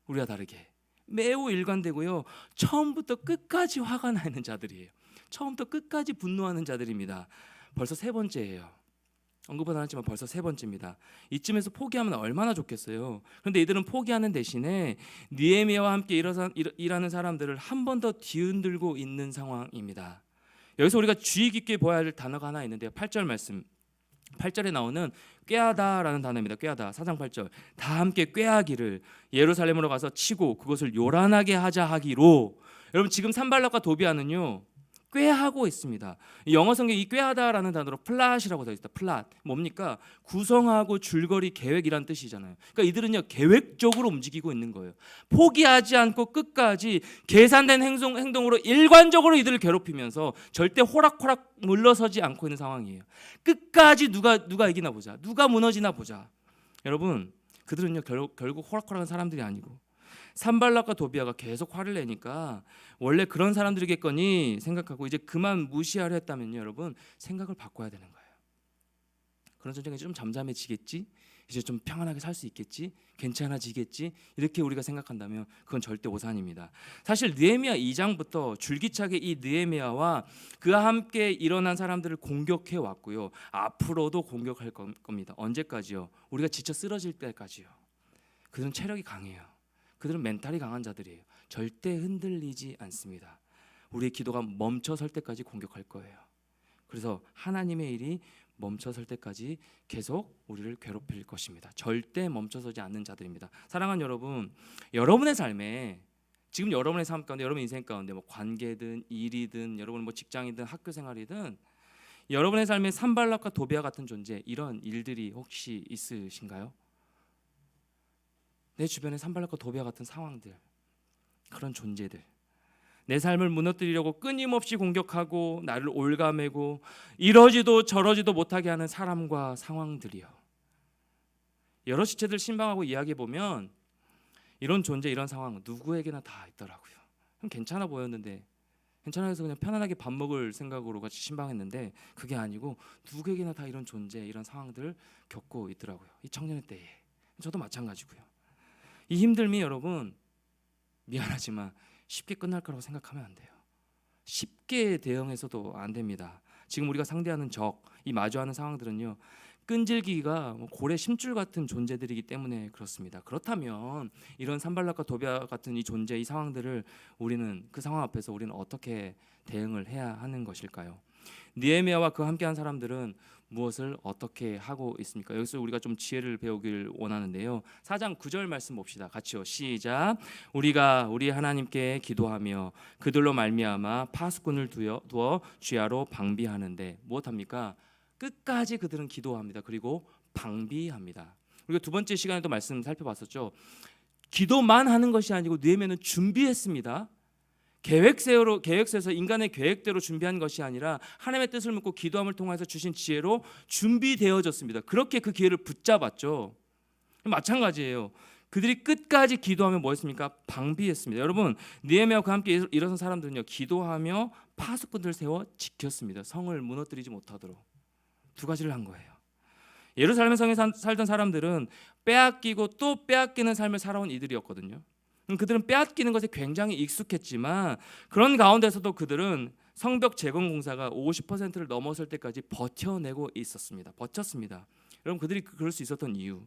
우리와 다르게 매우 일관되고요, 처음부터 끝까지 화가 나 있는 자들이에요. 처음부터 끝까지 분노하는 자들입니다. 벌써 세 번째예요. 언급은 안 했지만 벌써 세 번째입니다. 이쯤에서 포기하면 얼마나 좋겠어요. 그런데 이들은 포기하는 대신에 느헤미야와 함께 일하는 사람들을 한 번 더 뒤흔들고 있는 상황입니다. 여기서 우리가 주의 깊게 보아야 할 단어가 하나 있는데요. 8절 말씀. 8절에 나오는 꾀하다라는 단어입니다. 꾀하다. 4장 8절. 다 함께 꾀하기를 예루살렘으로 가서 치고 그것을 요란하게 하자 하기로. 여러분 지금 산발락과 도비아는요 꾀하고 있습니다. 영어 성경에 이 꾀하다라는 단어로 플랫이라고 되어 있다. 플랫 뭡니까? 구성하고 줄거리 계획이란 뜻이잖아요. 그러니까 이들은요 계획적으로 움직이고 있는 거예요. 포기하지 않고 끝까지 계산된 행동으로 일관적으로 이들을 괴롭히면서 절대 호락호락 물러서지 않고 있는 상황이에요. 끝까지 누가 이기나 보자, 누가 무너지나 보자. 여러분 그들은요 결국 호락호락한 사람들이 아니고 산발락과 도비아가 계속 화를 내니까 원래 그런 사람들이겠거니 생각하고 이제 그만 무시하려 했다면요, 여러분 생각을 바꿔야 되는 거예요. 그런 전쟁이 좀 잠잠해지겠지, 이제 좀 평안하게 살 수 있겠지, 괜찮아지겠지 이렇게 우리가 생각한다면 그건 절대 오산입니다. 사실 느헤미야 2장부터 줄기차게 이 느헤미야와 그와 함께 일어난 사람들을 공격해 왔고요, 앞으로도 공격할 겁니다. 언제까지요? 우리가 지쳐 쓰러질 때까지요. 그들은 체력이 강해요. 그들은 멘탈이 강한 자들이에요. 절대 흔들리지 않습니다. 우리의 기도가 멈춰설 때까지 공격할 거예요. 그래서 하나님의 일이 멈춰설 때까지 계속 우리를 괴롭힐 것입니다. 절대 멈춰서지 않는 자들입니다. 사랑하는 여러분, 여러분의 삶에 지금 여러분의 삶 가운데, 여러분 인생 가운데 뭐 관계든 일이든 여러분 뭐 직장이든 학교 생활이든 여러분의 삶에 산발락과 도비아 같은 존재, 이런 일들이 혹시 있으신가요? 내 주변에 산발락과 도비아 같은 상황들, 그런 존재들, 내 삶을 무너뜨리려고 끊임없이 공격하고 나를 올가매고 이러지도 저러지도 못하게 하는 사람과 상황들이요. 여러 지체들 신방하고 이야기해 보면 이런 존재, 이런 상황 누구에게나 다 있더라고요. 괜찮아 보였는데, 괜찮아 해서 그냥 편안하게 밥 먹을 생각으로 같이 신방했는데 그게 아니고 누구에게나 다 이런 존재, 이런 상황들을 겪고 있더라고요. 이 청년의 때에 저도 마찬가지고요. 이 힘듦이 여러분 미안하지만 쉽게 끝날 거라고 생각하면 안 돼요. 쉽게 대응해서도 안 됩니다. 지금 우리가 상대하는 적, 이 마주하는 상황들은요 끈질기가 고래 심줄 같은 존재들이기 때문에 그렇습니다. 그렇다면 이런 산발락과 도비아 같은 이 존재, 이 상황들을 우리는, 그 상황 앞에서 우리는 어떻게 대응을 해야 하는 것일까요? 느헤미야와 그 함께한 사람들은 무엇을 어떻게 하고 있습니까? 여기서 우리가 좀 지혜를 배우길 원하는데요. 4장 9절 말씀 봅시다. 같이요. 시작. 우리가 우리 하나님께 기도하며 그들로 말미암아 파수꾼을 두어 쥐하로 방비하는데 무엇합니까? 끝까지 그들은 기도합니다. 그리고 방비합니다. 우리가 두 번째 시간에도 말씀 살펴봤었죠. 기도만 하는 것이 아니고 느헤미야는 준비했습니다. 계획서에서 인간의 계획대로 준비한 것이 아니라 하나님의 뜻을 묻고 기도함을 통해서 주신 지혜로 준비되어졌습니다. 그렇게 그 기회를 붙잡았죠. 마찬가지예요. 그들이 끝까지 기도하며 뭐 했습니까? 방비했습니다. 여러분, 느헤미야와 그 함께 일어선 사람들은요 기도하며 파수꾼들을 세워 지켰습니다. 성을 무너뜨리지 못하도록. 두 가지를 한 거예요. 예루살렘 성에 살던 사람들은 빼앗기고 또 빼앗기는 삶을 살아온 이들이었거든요. 그들은 빼앗기는 것에 굉장히 익숙했지만 그런 가운데서도 그들은 성벽 재건 공사가 50%를 넘었을 때까지 버텨내고 있었습니다. 버텼습니다. 여러분, 그들이 그럴 수 있었던 이유,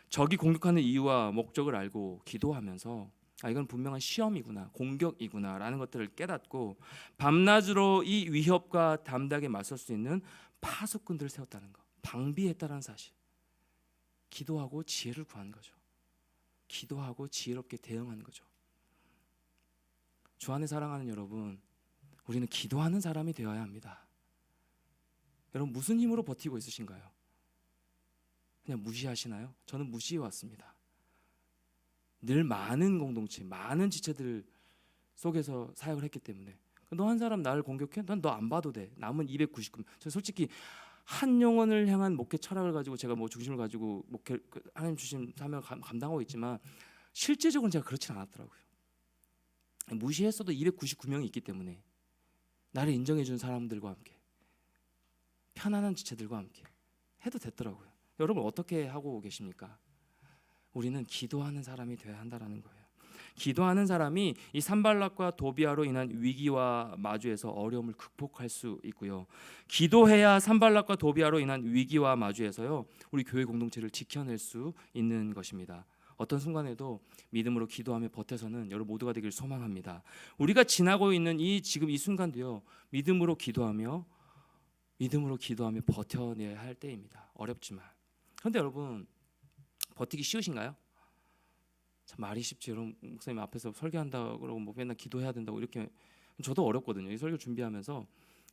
적이 공격하는 이유와 목적을 알고 기도하면서 이건 분명한 시험이구나, 공격이구나 라는 것들을 깨닫고 밤낮으로 이 위협과 담대하게 맞설 수 있는 파수꾼들을 세웠다는 것, 방비했다는 사실, 기도하고 지혜를 구한 거죠. 기도하고 지혜롭게 대응하는 거죠. 주 안에 사랑하는 여러분, 우리는 기도하는 사람이 되어야 합니다. 여러분 무슨 힘으로 버티고 있으신가요? 그냥 무시하시나요? 저는 무시해 왔습니다. 늘 많은 공동체, 많은 지체들 속에서 사역을 했기 때문에 너 한 사람 나를 공격해? 난 너 안 봐도 돼. 남은 299. 저 솔직히 한 영혼을 향한 목회 철학을 가지고 제가 뭐 중심을 가지고 목회 하나님 주신 사명을 감당하고 있지만 실제적으로는 제가 그렇진 않았더라고요. 무시했어도 299명이 있기 때문에 나를 인정해 주는 사람들과 함께 편안한 지체들과 함께 해도 됐더라고요. 여러분 어떻게 하고 계십니까? 우리는 기도하는 사람이 되어야 한다라는 거예요. 기도하는 사람이 이 산발락과 도비아로 인한 위기와 마주해서 어려움을 극복할 수 있고요. 기도해야 산발락과 도비아로 인한 위기와 마주해서요 우리 교회 공동체를 지켜낼 수 있는 것입니다. 어떤 순간에도 믿음으로 기도하며 버텨서는 여러분 모두가 되길 소망합니다. 우리가 지나고 있는 지금 이 순간도요 믿음으로 기도하며 버텨내야 할 때입니다. 어렵지만. 그런데 여러분 버티기 쉬우신가요? 참 말이 쉽지. 여러분 목사님 앞에서 설교한다 그러고 뭐 맨날 기도해야 된다고 이렇게 저도 어렵거든요. 이 설교 준비하면서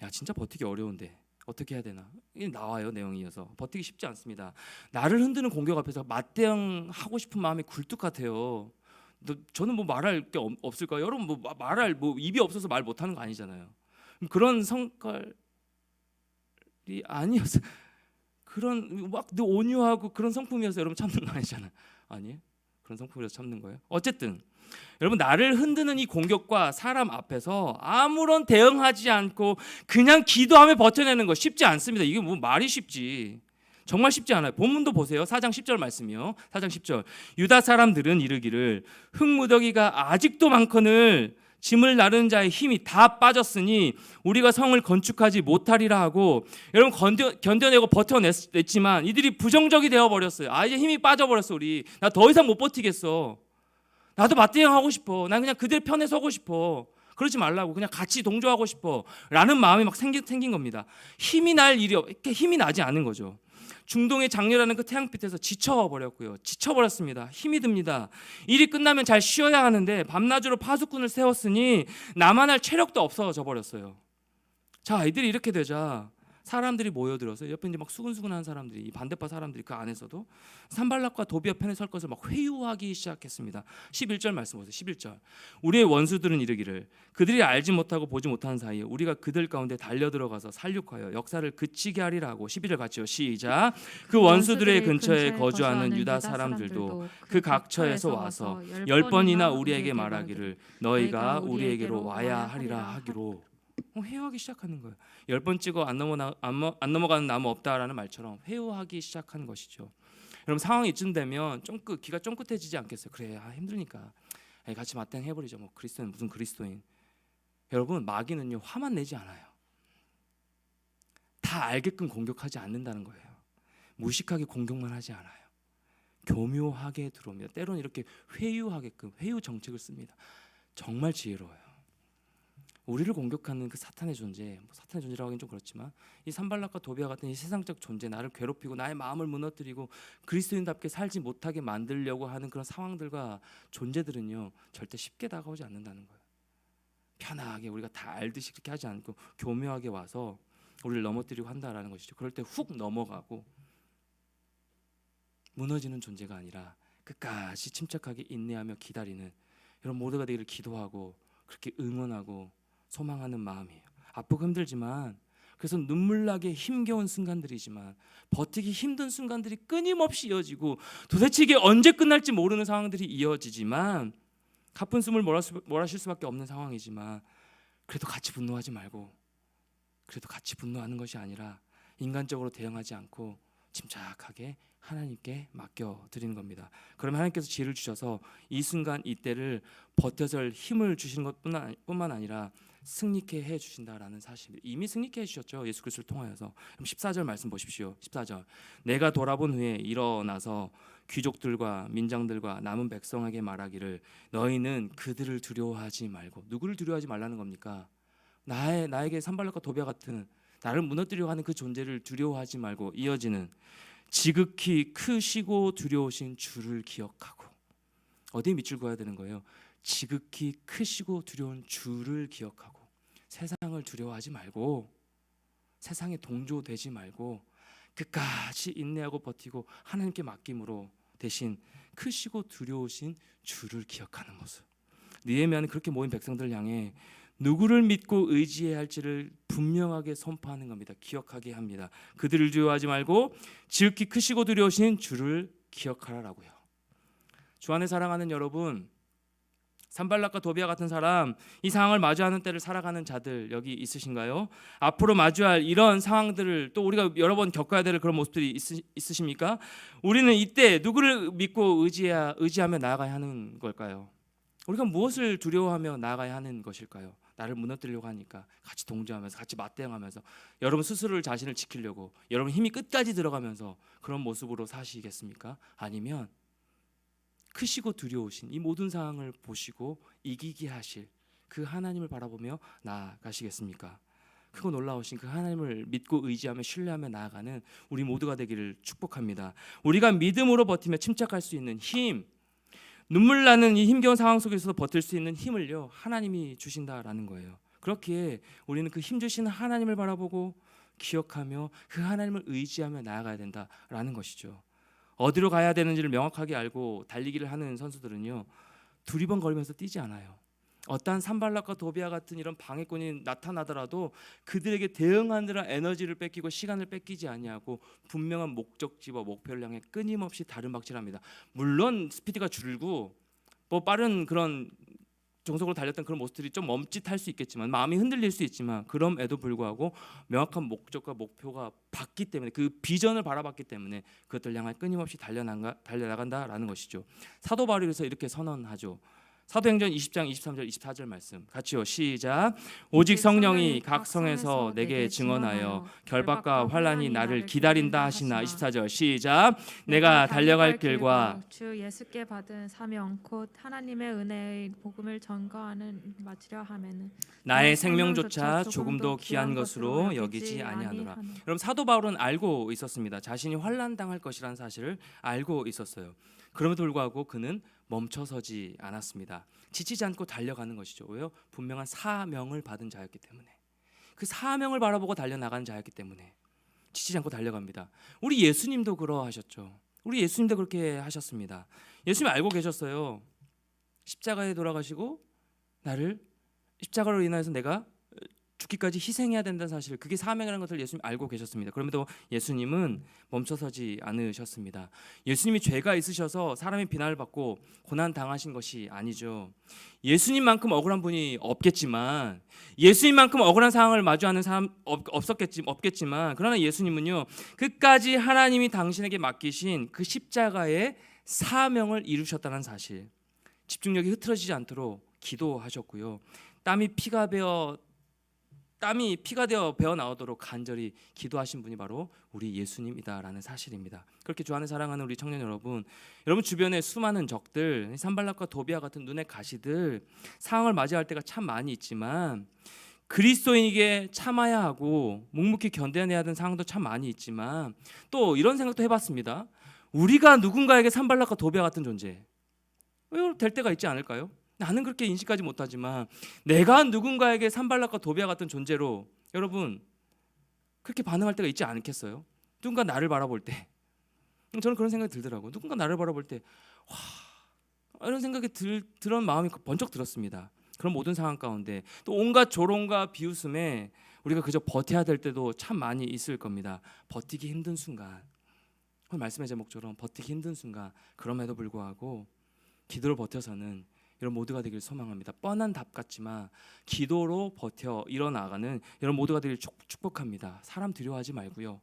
야 진짜 버티기 어려운데 어떻게 해야 되나 이게 나와요. 내용이 이어서 버티기 쉽지 않습니다. 나를 흔드는 공격 앞에서 맞대응하고 싶은 마음이 굴뚝 같아요. 저는 뭐 말할 게 없을까요? 여러분 뭐 말할 뭐 입이 없어서 말 못하는 거 아니잖아요. 그런 성깔이 아니었어요. 그런 막 온유하고 그런 성품이어서 여러분 참는 거 아니잖아요. 아니에요? 그런 성품이라서 참는 거예요. 어쨌든 여러분 나를 흔드는 이 공격과 사람 앞에서 아무런 대응하지 않고 그냥 기도하며 버텨내는 거 쉽지 않습니다. 이게 뭐 말이 쉽지. 정말 쉽지 않아요. 본문도 보세요. 4장 10절 말씀이요. 4장 10절. 유다 사람들은 이르기를 흙무더기가 아직도 많거늘 짐을 나르는 자의 힘이 다 빠졌으니 우리가 성을 건축하지 못하리라 하고 여러분 견뎌내고 버텨냈지만 이들이 부정적이 되어버렸어요. 이제 힘이 빠져버렸어. 우리 나 더 이상 못 버티겠어. 나도 맞대응하고 싶어. 난 그냥 그들 편에 서고 싶어. 그러지 말라고 그냥 같이 동조하고 싶어 라는 마음이 막 생긴 겁니다. 힘이 나지 않은 거죠. 중동의 장렬하는 그 태양빛에서 지쳐버렸습니다. 힘이 듭니다. 일이 끝나면 잘 쉬어야 하는데 밤낮으로 파수꾼을 세웠으니 나만 할 체력도 없어져 버렸어요. 자, 이들이 이렇게 되자 사람들이 모여들어서 옆에 이제 막 수근수근한 사람들이 이 반대파 사람들이 그 안에서도 산발락과 도비아 편에 설 것을 막 회유하기 시작했습니다. 11절 말씀 보세요. 11절. 우리의 원수들은 이르기를 그들이 알지 못하고 보지 못하는 사이에 우리가 그들 가운데 달려들어가서 살육하여 역사를 그치게 하리라 하고 12절 같이요. 시작. 그 원수들의 근처에 거주하는 유다 사람들도 그 각처에서 와서 10번이나 우리에게 말하기를 너희가 우리에게로 와야 하리라 하기로 회유하기 시작하는 거예요. 10번 찍어 안 넘어가는 나무 없다라는 말처럼 회유하기 시작한 것이죠. 여러분 상황이 이쯤 되면 기가 쫑긋해지지 않겠어요? 그래 힘드니까 같이 맞대응해버리죠. 뭐 그리스도인 무슨 그리스도인. 여러분 마귀는요 화만 내지 않아요. 다 알게끔 공격하지 않는다는 거예요. 무식하게 공격만 하지 않아요. 교묘하게 들어옵니다. 때로는 이렇게 회유하게끔 회유 정책을 씁니다. 정말 지혜로워요. 우리를 공격하는 그 사탄의 존재, 사탄의 존재라고 하긴 좀 그렇지만 이 산발락과 도비아 같은 이 세상적 존재, 나를 괴롭히고 나의 마음을 무너뜨리고 그리스도인답게 살지 못하게 만들려고 하는 그런 상황들과 존재들은요 절대 쉽게 다가오지 않는다는 거예요. 편하게 우리가 다 알듯이 그렇게 하지 않고 교묘하게 와서 우리를 넘어뜨리고 한다라는 것이죠. 그럴 때 훅 넘어가고 무너지는 존재가 아니라 끝까지 침착하게 인내하며 기다리는 여러분 모두가 되기를 기도하고 그렇게 응원하고 소망하는 마음이에요. 아프고 힘들지만 그래서 눈물나게 힘겨운 순간들이지만 버티기 힘든 순간들이 끊임없이 이어지고 도대체 이게 언제 끝날지 모르는 상황들이 이어지지만 가쁜 숨을 몰아쉴 수밖에 없는 상황이지만 그래도 같이 분노하지 말고 그래도 같이 분노하는 것이 아니라 인간적으로 대응하지 않고 침착하게 하나님께 맡겨드리는 겁니다. 그러면 하나님께서 지혜를 주셔서 이 순간 이때를 버텨설 힘을 주시는 것뿐만 아니라 승리케 해주신다라는 사실. 이미 승리케 해주셨죠. 예수 그리스도를 통하여서. 그럼 14절 말씀 보십시오. 14절. 내가 돌아본 후에 일어나서 귀족들과 민장들과 남은 백성에게 말하기를 너희는 그들을 두려워하지 말고. 누구를 두려워하지 말라는 겁니까? 나에게 산발락과 도비아 같은 나를 무너뜨리려고 하는 그 존재를 두려워하지 말고 이어지는 지극히 크시고 두려우신 주를 기억하고 어디에 밑줄 그어야 되는 거예요? 지극히 크시고 두려운 주를 기억하고 세상을 두려워하지 말고 세상에 동조되지 말고 끝까지 인내하고 버티고 하나님께 맡김으로 대신 크시고 두려우신 주를 기억하는 모습. 느헤미야는 그렇게 모인 백성들을 향해 누구를 믿고 의지해야 할지를 분명하게 선포하는 겁니다. 기억하게 합니다. 그들을 두려워하지 말고 지극히 크시고 두려우신 주를 기억하라라고요. 주 안에 사랑하는 여러분, 산발락과 도비아 같은 사람, 이 상황을 마주하는 때를 살아가는 자들 여기 있으신가요? 앞으로 마주할 이런 상황들을 또 우리가 여러 번 겪어야 될 그런 모습들이 있으십니까? 우리는 이때 누구를 믿고 의지하며 나아가야 하는 걸까요? 우리가 무엇을 두려워하며 나아가야 하는 것일까요? 나를 무너뜨리려고 하니까 같이 동조하면서 같이 맞대응하면서 여러분 스스로를 자신을 지키려고 여러분 힘이 끝까지 들어가면서 그런 모습으로 사시겠습니까? 아니면 크시고 두려우신 이 모든 상황을 보시고 이기게 하실 그 하나님을 바라보며 나아가시겠습니까? 크고 놀라우신 그 하나님을 믿고 의지하며 신뢰하며 나아가는 우리 모두가 되기를 축복합니다. 우리가 믿음으로 버티며 침착할 수 있는 힘, 눈물 나는 이 힘겨운 상황 속에서도 버틸 수 있는 힘을요 하나님이 주신다라는 거예요. 그렇기에 우리는 그 힘 주시는 하나님을 바라보고 기억하며 그 하나님을 의지하며 나아가야 된다라는 것이죠. 어디로 가야 되는지를 명확하게 알고 달리기를 하는 선수들은요 두리번거리면서 뛰지 않아요. 어떠한 산발락과 도비아 같은 이런 방해꾼이 나타나더라도 그들에게 대응하느라 에너지를 뺏기고 시간을 뺏기지 아니하고 분명한 목적지와 목표를 향해 끊임없이 다름박질합니다. 물론 스피드가 줄고 뭐 빠른 그런 정속으로 달렸던 그런 모습들이 좀 멈칫할 수 있겠지만 마음이 흔들릴 수 있지만 그럼에도 불구하고 명확한 목적과 목표가 봤기 때문에 그 비전을 바라봤기 때문에 그것들 향해 끊임없이 달려나간다라는 것이죠. 사도 바울이 그래서 이렇게 선언하죠. 사도행전 20장 23절 24절 말씀 같이요. 시작. 오직 성령이 각 성에서 내게 증언하여 결박과 환난이 나를 기다린다 하시나. 24절 시작. 내가 달려갈 길과 주 예수께 받은 사명 곧 하나님의 은혜의 복음을 전거하는 마치려 하면은 나의 생명조차 조금도 귀한 것으로 여기지 아니하노라. 여러분 사도 바울은 알고 있었습니다. 자신이 환난당할 것이라는 사실을 알고 있었어요. 그럼에도 불구하고 그는 멈춰서지 않았습니다. 지치지 않고 달려가는 것이죠. 왜요? 분명한 사명을 받은 자였기 때문에. 그 사명을 바라보고 달려나가는 자였기 때문에 지치지 않고 달려갑니다. 우리 예수님도 그러하셨죠. 우리 예수님도 그렇게 하셨습니다. 예수님 알고 계셨어요. 십자가에 돌아가시고 나를 십자가로 인해서 내가 죽기까지 희생해야 된다는 사실, 그게 사명이라는 것을 예수님 알고 계셨습니다. 그럼에도 예수님은 멈춰서지 않으셨습니다. 예수님이 죄가 있으셔서 사람의 비난을 받고 고난 당하신 것이 아니죠. 예수님만큼 억울한 분이 없겠지만, 예수님만큼 억울한 상황을 마주하는 사람 없겠지만, 그러나 예수님은요 끝까지 하나님이 당신에게 맡기신 그 십자가의 사명을 이루셨다는 사실, 집중력이 흐트러지지 않도록 기도하셨고요. 땀이 피가 되어 배어 나오도록 간절히 기도하신 분이 바로 우리 예수님이다라는 사실입니다. 그렇게 주 안에 사랑하는 우리 청년 여러분 주변에 수많은 적들, 산발락과 도비아 같은 눈의 가시들, 상황을 맞이할 때가 참 많이 있지만 그리스도인에게 참아야 하고 묵묵히 견뎌내야 하는 상황도 참 많이 있지만 또 이런 생각도 해봤습니다. 우리가 누군가에게 산발락과 도비아 같은 존재 될 때가 있지 않을까요? 나는 그렇게 인식하지 못하지만 내가 누군가에게 산발락과 도비아 같은 존재로 여러분 그렇게 반응할 때가 있지 않겠어요? 누군가 나를 바라볼 때 저는 그런 생각이 들더라고요. 누군가 나를 바라볼 때 이런 생각이 들은 마음이 번쩍 들었습니다. 그런 모든 상황 가운데 또 온갖 조롱과 비웃음에 우리가 그저 버텨야 될 때도 참 많이 있을 겁니다. 버티기 힘든 순간, 오늘 말씀의 제목처럼 버티기 힘든 순간, 그럼에도 불구하고 기도로 버텨서는 여러분 모두가 되길 소망합니다. 뻔한 답 같지만 기도로 버텨 일어나가는 여러분 모두가 되길 축복합니다. 사람 두려워하지 말고요.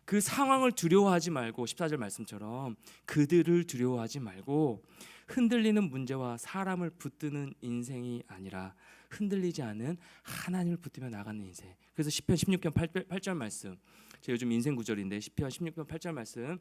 그 상황을 두려워하지 말고 14절 말씀처럼 그들을 두려워하지 말고 흔들리는 문제와 사람을 붙드는 인생이 아니라 흔들리지 않은 하나님을 붙들며 나가는 인생. 그래서 시편 16편 8절 말씀, 제 요즘 인생 구절인데 시편 16편 8절 말씀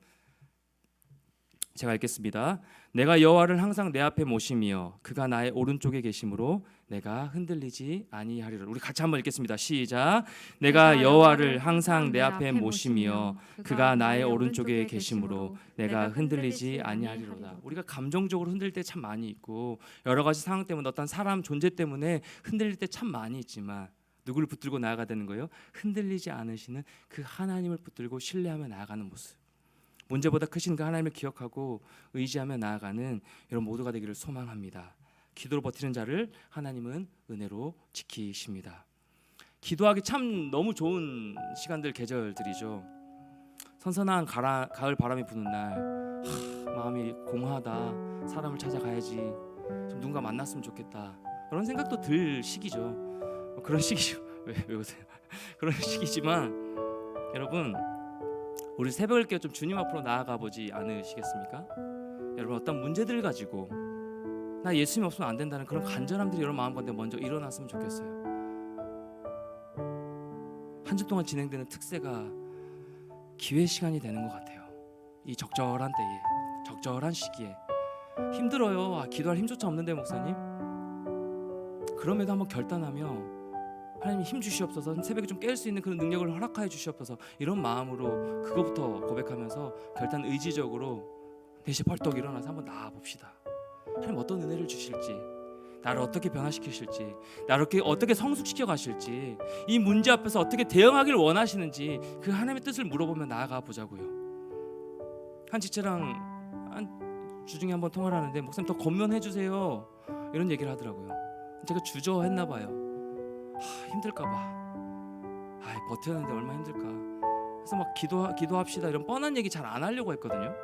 제가 읽겠습니다. 내가 여호와를 항상 내 앞에 모심이여 그가 나의 오른쪽에 계심으로 내가 흔들리지 아니하리라. 우리 같이 한번 읽겠습니다. 시작. 내가 여호와를 항상 내 앞에 모심이여 그가 나의 오른쪽에 계심으로 내가 흔들리지 아니하리로다. 우리가 감정적으로 흔들릴 때 참 많이 있고 여러 가지 상황 때문에 어떤 사람 존재 때문에 흔들릴 때 참 많이 있지만 누구를 붙들고 나아가야 되는 거예요? 흔들리지 않으시는 그 하나님을 붙들고 신뢰하며 나아가는 모습. 문제보다 크신 그 하나님을 기억하고 의지하며 나아가는 여러분 모두가 되기를 소망합니다. 기도로 버티는 자를 하나님은 은혜로 지키십니다. 기도하기 참 너무 좋은 시간들, 계절들이죠. 선선한 가을 바람이 부는 날, 마음이 공허하다, 사람을 찾아가야지, 좀 누군가 만났으면 좋겠다, 그런 생각도 들 시기죠. 그런 시기죠. 왜 웃으세요? 그런 시기지만 여러분, 우리 새벽을 깨워 좀 주님 앞으로 나아가 보지 않으시겠습니까? 여러분, 어떤 문제들을 가지고 나 예수님 없으면 안 된다는 그런 간절함들이 여러분 마음 가운데 먼저 일어났으면 좋겠어요. 한 주 동안 진행되는 특세가 기회 시간이 되는 것 같아요. 이 적절한 때에, 적절한 시기에. 힘들어요. 기도할 힘조차 없는데 목사님. 그럼에도 한번 결단하며 하나님 힘 주시옵소서, 새벽에 좀 깰 수 있는 그런 능력을 허락하여 주시옵소서, 이런 마음으로 그거부터 고백하면서 결단 의지적으로 4시 벌떡 일어나서 한번 나아 봅시다. 하나님 어떤 은혜를 주실지, 나를 어떻게 변화시키실지, 나를 어떻게 성숙시켜 가실지, 이 문제 앞에서 어떻게 대응하길 원하시는지 그 하나님의 뜻을 물어보며 나아가 보자고요. 한 지체랑 한 주중에 한번 통화를 하는데 목사님 더 건면해 주세요 이런 얘기를 하더라고요. 제가 주저했나 봐요. 힘들까봐, 버텨야 하는데 얼마나 힘들까. 그래서 막 기도합시다 이런 뻔한 얘기 잘 안 하려고 했거든요.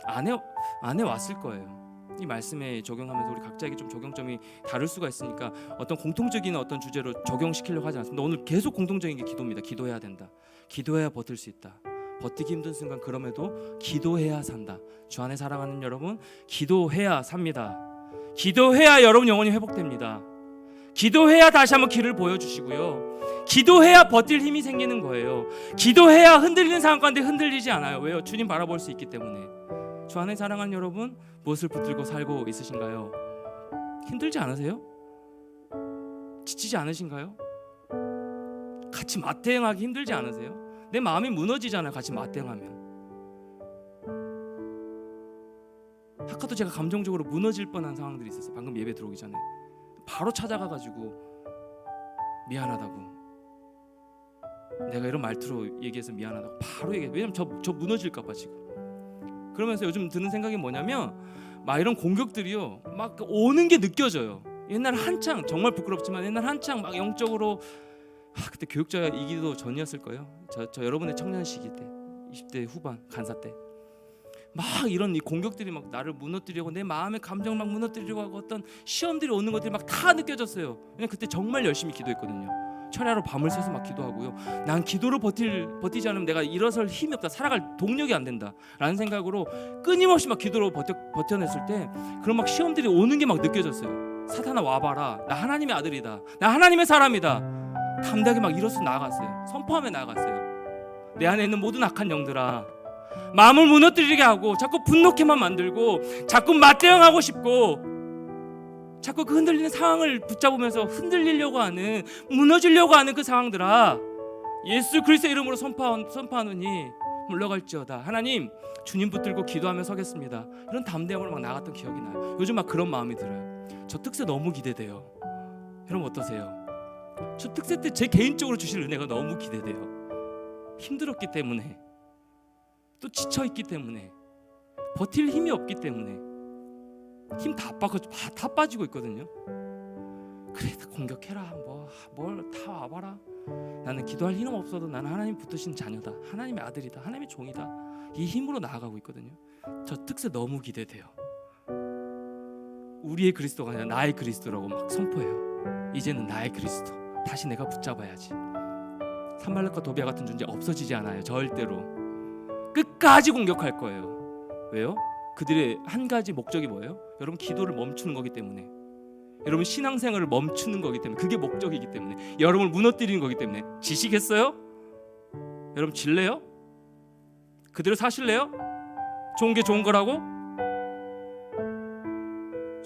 안 해왔을 거예요. 이 말씀에 적용하면서 우리 각자에게 좀 적용점이 다를 수가 있으니까 어떤 공통적인 어떤 주제로 적용시키려고 하지 않습니다. 오늘 계속 공통적인 게 기도입니다. 기도해야 된다. 기도해야 버틸 수 있다. 버티기 힘든 순간 그럼에도 기도해야 산다. 주 안에 사랑하는 여러분, 기도해야 삽니다. 기도해야 여러분 영혼이 회복됩니다. 기도해야 다시 한번 길을 보여주시고요. 기도해야 버틸 힘이 생기는 거예요. 기도해야 흔들리는 상황 가운데 흔들리지 않아요. 왜요? 주님 바라볼 수 있기 때문에. 주 안에 사랑하는 여러분, 무엇을 붙들고 살고 있으신가요? 힘들지 않으세요? 지치지 않으신가요? 같이 맞대응하기 힘들지 않으세요? 내 마음이 무너지잖아요. 같이 맞대응하면. 아까도 제가 감정적으로 무너질 뻔한 상황들이 있었어요. 방금 예배 들어오기 전에 바로 찾아가가지고 미안하다고, 내가 이런 말투로 얘기해서 미안하다고 바로 얘기해. 왜냐면 저 무너질까봐 지금. 그러면서 요즘 드는 생각이 뭐냐면 막 이런 공격들이요 막 오는 게 느껴져요. 옛날 한창, 정말 부끄럽지만 옛날 한창 막 영적으로 그때 교육자이기도 전이었을 거예요. 저 여러분의 청년 시기 때, 20대 후반 간사 때 막 이런 이 공격들이 막 나를 무너뜨리려고, 내 마음의 감정 막 무너뜨리려고 하고 어떤 시험들이 오는 것들이 막 다 느껴졌어요. 왜냐면 그때 정말 열심히 기도했거든요. 철야로 밤을 새서 막 기도하고요. 난 기도로 버티지 않으면 내가 일어설 힘이 없다, 살아갈 동력이 안 된다 라는 생각으로 끊임없이 막 기도로 버텨냈을 때 그런 막 시험들이 오는 게 막 느껴졌어요. 사탄아 와봐라, 나 하나님의 아들이다, 나 하나님의 사람이다. 담대하게 막 일어서 나아갔어요. 선포하며 나아갔어요. 내 안에 있는 모든 악한 영들아, 마음을 무너뜨리게 하고 자꾸 분노케만 만들고 자꾸 맞대응하고 싶고 자꾸 그 흔들리는 상황을 붙잡으면서 흔들리려고 하는, 무너지려고 하는 그 상황들아, 예수 그리스도의 이름으로 선포하노니 물러갈지어다. 하나님, 주님 붙들고 기도하며 서겠습니다. 이런 담대함으로 막 나갔던 기억이 나요. 요즘 막 그런 마음이 들어요. 저 특세 너무 기대돼요. 여러분 어떠세요? 저 특세 때 제 개인적으로 주실 은혜가 너무 기대돼요. 힘들었기 때문에, 또 지쳐있기 때문에, 버틸 힘이 없기 때문에 힘 다 빠지고 있거든요. 그래, 다 공격해라, 뭘 다 와봐라. 나는 기도할 힘은 없어도 나는 하나님 붙드신 자녀다, 하나님의 아들이다, 하나님의 종이다. 이 힘으로 나아가고 있거든요. 저 특세 너무 기대돼요. 우리의 그리스도가 아니라 나의 그리스도라고 막 선포해요. 이제는 나의 그리스도, 다시 내가 붙잡아야지. 산발락과 도비아 같은 존재 없어지지 않아요. 절대로. 끝까지 공격할 거예요. 왜요? 그들의 한 가지 목적이 뭐예요? 여러분, 기도를 멈추는 거기 때문에, 여러분 신앙생활을 멈추는 거기 때문에, 그게 목적이기 때문에, 여러분을 무너뜨리는 거기 때문에. 지시겠어요? 여러분 질래요? 그대로 사실래요? 좋은 게 좋은 거라고?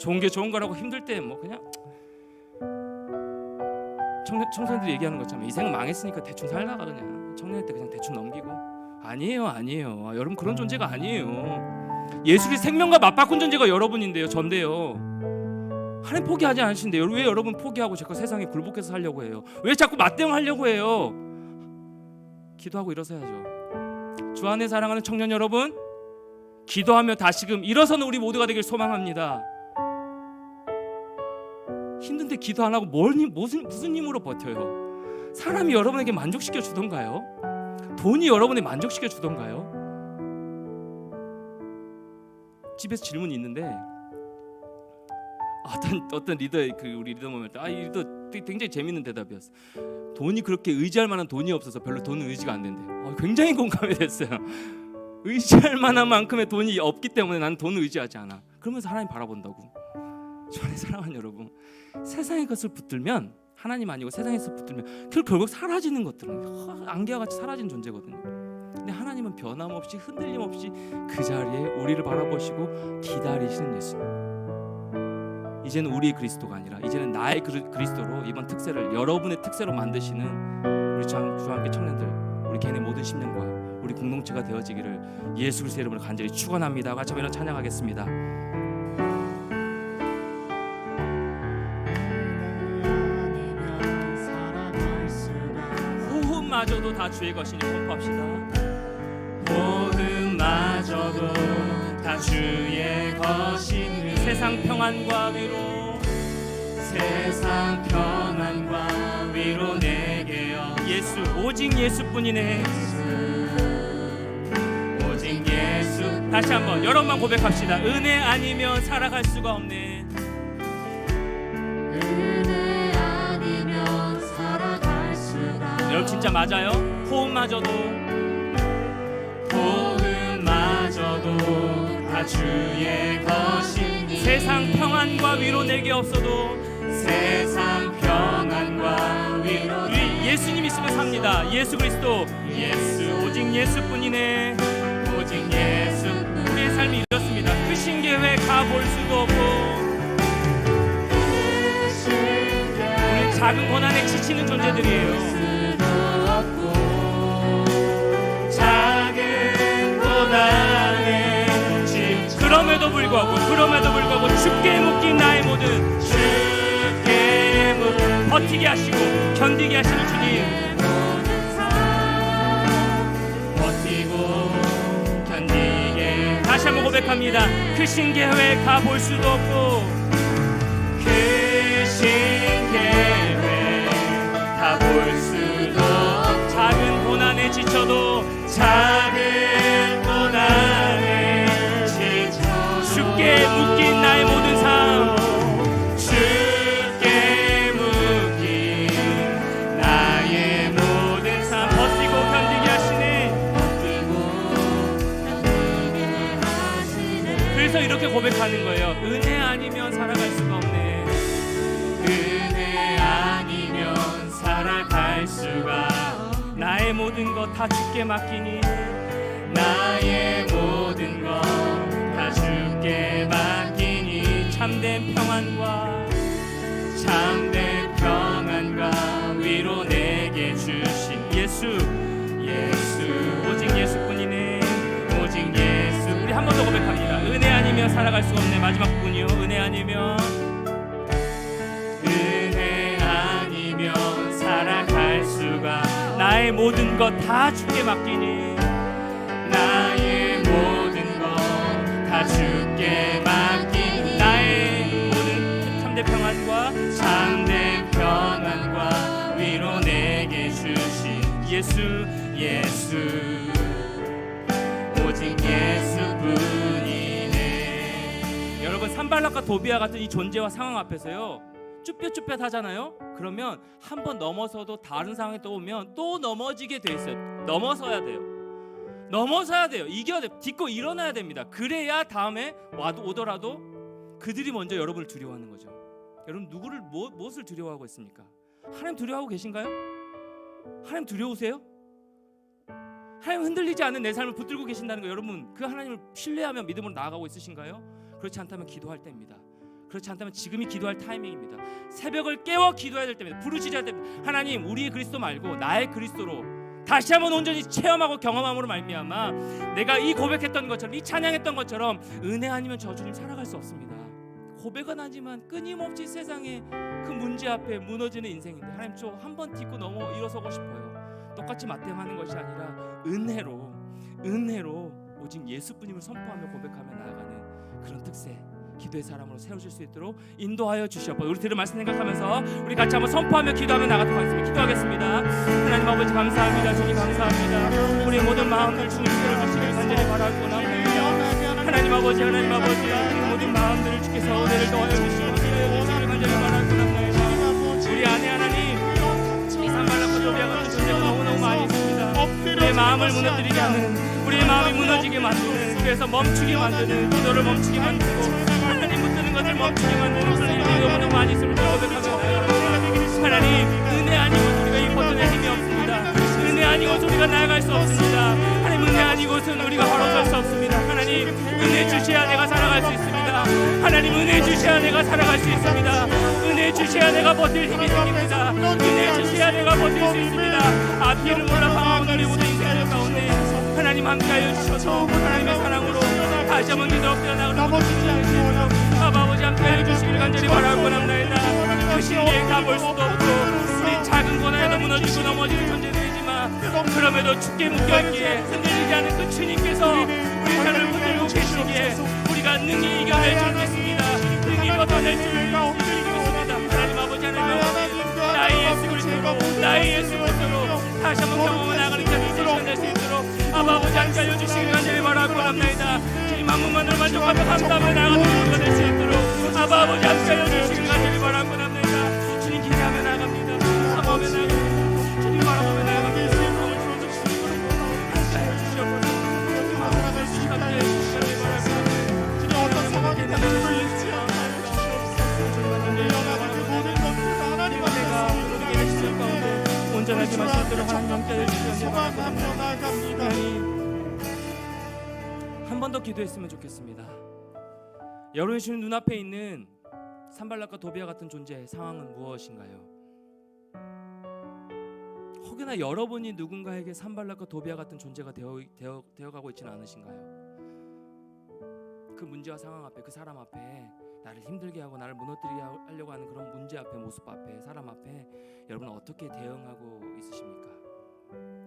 좋은 게 좋은 거라고 힘들 때 뭐 그냥 청소년들이 얘기하는 것처럼 인생은 망했으니까 대충 살다가 그냥 청년일 때 그냥 대충 넘기고. 아니에요. 여러분 그런 존재가 아니에요. 예수의 생명과 맞바꾼 존재가 여러분인데요, 전데요. 하나님 포기하지 않으신데요. 왜 여러분 포기하고 자꾸 세상에 굴복해서 살려고 해요? 왜 자꾸 맞대응하려고 해요? 기도하고 일어서야죠. 주 안에 사랑하는 청년 여러분, 기도하며 다시금 일어서는 우리 모두가 되길 소망합니다. 힘든데 기도 안 하고 무슨 힘으로 버텨요? 사람이 여러분에게 만족시켜 주던가요? 돈이 여러분에 만족시켜 주던가요? 집에서 질문이 있는데 어떤 리더의 우리 리더 보면 이 리더 굉장히 재밌는 대답이었어. 돈이 그렇게 의지할 만한 돈이 없어서 별로 돈은 의지가 안 된대요. 굉장히 공감이 됐어요. 의지할 만한 만큼의 돈이 없기 때문에 나는 돈을 의지하지 않아. 그러면서 하나님 바라본다고. 주 안에 사랑하는 여러분, 세상의 것을 붙들면 하나님 아니고 세상에서 붙들면 결국 사라지는 것들은 안개와 같이 사라진 존재거든요. 근데 하나님은 변함없이 흔들림 없이 그 자리에 우리를 바라보시고 기다리시는 예수님. 이제는 우리의 그리스도가 아니라 이제는 나의 그리스도로 이번 특세를 여러분의 특세로 만드시는 우리 주와 함께 청년들, 우리 개인의 모든 심령과 우리 공동체가 되어지기를 예수 그리스도의 이름으로 간절히 축원합니다. 같이 한번 찬양하겠습니다. 호흡마저도 다 주의 것이니 선포합시다. 호흡마저도 다 주의 것이니 세상 평안과 위로 내게요. 예수, 오직 예수뿐이네. 오직 예수. 다시 한번 여러분만 고백합시다. 은혜 아니면 살아갈 수가 없네. 은혜 아니면 살아갈 수가. 여러분 진짜 맞아요? 호흡마저도 다 주의 것이니 세상 평안과 위로 내게 없어도 세상 평안과 위로 예수님 있으면 삽니다. 예수 그리스도, 오직 예수뿐이네. 오직 예수. 우리의 삶이 이렇습니다. 크신 계획 가볼 수도 없고 우리 작은 고난에 지치는 존재들이에요. 그럼에도 불구하고 주께 묶인 나의 모든 버티게 하시고 견디게 하시는 주님, 버티고 견디게. 다시 한번 고백합니다. 크신 계획 가볼 수도 없고 크신 계획 가볼 수도 없고 작은 고난에 지쳐도 작은 고난에 주께 묶인 나의 모든 삶, 주께 묶인 나의 모든 삶 버티고 견디게 하시네. 그래서 이렇게 고백하는 거예요. 은혜 아니면 살아갈 수가 없네. 은혜 아니면 살아갈 수가. 나의 모든 것 다 주께 맡기니 나의 모든 것 다 주께 맡기니 참된 평안과 위로 내게 주신 예수, 오직 예수뿐이네. 오직 예수. 우리 한 번 더 고백합니다. 은혜 아니면 살아갈 수가 없네. 마지막 부분이요. 은혜 아니면 살아갈 수가. 나의 모든 것 다 주께 맡기니 나의 모든 것 다 주께 맡기니 나의 모든 참된 평안과 위로 내게 주신 예수, 오직 예수뿐이네. 여러분 산발락과 도비아 같은 이 존재와 상황 앞에서요 쭈뼛쭈뼛 하잖아요. 그러면 한 번 넘어서도 다른 상황에 또 오면 또 넘어지게 돼 있어요. 넘어서야 돼요. 이겨야 돼요. 딛고 일어나야 됩니다. 그래야 다음에 오더라도 그들이 먼저 여러분을 두려워하는 거죠. 여러분 누구를 무엇을 두려워하고 있습니까? 하나님 두려워하고 계신가요? 하나님 두려우세요? 하나님 흔들리지 않는 내 삶을 붙들고 계신다는 거, 여러분 그 하나님을 신뢰하며 믿음으로 나아가고 있으신가요? 그렇지 않다면 기도할 때입니다. 그렇지 않다면 지금이 기도할 타이밍입니다. 새벽을 깨워 기도해야 될 때입니다. 부르짖어야 됩니다. 하나님, 우리의 그리스도 말고 나의 그리스도로 다시 한번 온전히 체험하고 경험함으로 말미암아 내가 이 고백했던 것처럼, 이 찬양했던 것처럼 은혜 아니면 저 주님 살아갈 수 없습니다. 고백은 하지만 끊임없이 세상의 그 문제 앞에 무너지는 인생인데, 하나님 저 한번 딛고 넘어 일어서고 싶어요. 똑같이 맞대응하는 것이 아니라 은혜로 오직 예수뿐임을 선포하며 고백하며 나아가는 그런 특세, 기도의 사람으로 세우실 수 있도록 인도하여 주시옵소서. 우리 들은 말씀 생각하면서 우리 같이 한번 선포하며 기도하며 나가도록 하겠습니다. 기도하겠습니다. 하나님 아버지 감사합니다. 주님 감사합니다. 우리 모든 마음들 주님 들어주시길 간절히 바라고 나옵니다. 하나님 아버지 우리 모든 마음들을 주께서 은혜를 더하여 주시고 주시길 간절히 바라고 나옵니다. 우리 안에 하나님 이 산발락과 도비아 같은 존재가 너무너무 많이 있습니다. 우리의 마음을 무너뜨리게 하는, 우리의 마음이 무너지게 만드는, 그래서 멈추게 만드는, 기도를 멈추게 만들고 하나님 붙드는 것을 멈추게 만드는 그런 일이 너무너무 많이 있음을 고백합니다. 하나님 은혜 아니고서 우리가 이 버튼에 힘이 없습니다. 은혜 아니고서 우리가 나아갈 수 없습니다. 하나님 은혜 아니고서는 우리가 걸어갈 수 없습니다. 하나님 은혜 주셔야 내가 살아갈 수 있습니다. 하나님 은혜 주셔야 내가 살아갈 수 있습니다. 은혜 주셔야 내가 버틸 힘이 생깁니다. 은혜 주셔야 내가 버틸 수 있습니다. 앞뒤를 몰라 방황하는 우리 모든 인생들 가운데 하나님 함께하여 주셔서 하나님의 사랑으로 다시 한번 기도 엎드려 나가는 아버지 함께하여 주시길 간절히 바라고 합니다. 그 신기에 가볼 수도 없고 우리 작은 고난에도 무너지고 넘어지는 존재들이지만 그럼에도 죽게 묶여있기에 흔들리지 않은 그 주님께서 우리 삶을 붙들고 계시기에 우리가 능히 이겨낼 줄 믿습니다. 능히 벗어낼 줄 믿습니다. 하나님 아버지 하나님 나의 예수 그리스도로 나의 예수 그리스도로 다시 한번 경험을 나가는 자들이 되시게 수 있도록 아버지 함께하여 주시길 간절히 바라고 합니다. 주님 한 분만을 만족하며 감사하며 나가는 우리가 될 수 있도록 아버지 함께하여 주시길 간절히 바라고 합니다. 주님 기대하며 나갑니다. 바라보며 나갑니다. 주님 바라보며 나갑니다. 마음을 풀어주시고 함께하여 주시옵소서. 함께하여 주시길 간절히 바랍니다. 주님 어떤 상황이 닥치고 있지 않아요. 주옵소서. 모든 것들 하나님 내가 앞에 모든 게 시절 가운데 온전하게 마시도록 하나님 함께하여 주시길 소망하며 나아갑니다. 한 번 더 기도했으면 좋겠습니다. 여러분의 주님 눈앞에 있는 산발락과 도비아 같은 존재의 상황은 무엇인가요? 혹여나 여러분이 누군가에게 산발락과 도비아 같은 존재가 되어가고 있지는 않으신가요? 그 문제와 상황 앞에, 그 사람 앞에 나를 힘들게 하고 나를 무너뜨리게 하려고 하는 그런 문제 앞에, 모습 앞에, 사람 앞에 여러분은 어떻게 대응하고 있으십니까?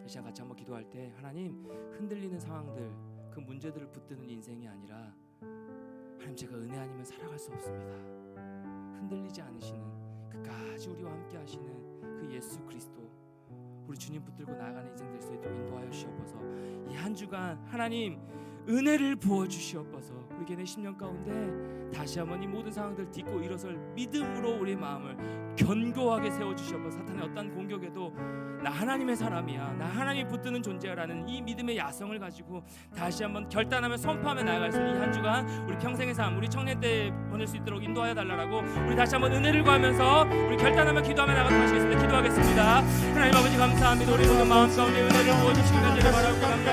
이 시간 같이 한번 기도할 때 하나님 흔들리는 상황들, 그 문제들을 붙드는 인생이 아니라 하나님 제가 은혜 아니면 살아갈 수 없습니다. 흔들리지 않으시는 끝까지 우리와 함께 하시는 그 예수 그리스도, 우리 주님 붙들고 나아가는 인생 될 수 있도록 인도하여 주시옵소서. 이 한 주간 하나님 은혜를 부어주시옵소서. 우리 개인의 10년 가운데 다시 한번 이 모든 상황들 딛고 일어설 믿음으로 우리의 마음을 견고하게 세워주시옵소서. 사탄의 어떤 공격에도 나 하나님의 사람이야, 나 하나님이 붙드는 존재야라는 이 믿음의 야성을 가지고 다시 한번 결단하며 선포하며 나아갈 수 있는 이 한 주간 우리 평생의 삶, 우리 청년 때 보낼 수 있도록 인도하여 달라고 우리 다시 한번 은혜를 구하면서 우리 결단하며 기도하며 나가도록 하시겠습니다. 기도하겠습니다. 하나님 아버지 감사합니다. 우리 모든 마음 가운데 은혜를 부어주시기 간절히 바라고 합니다.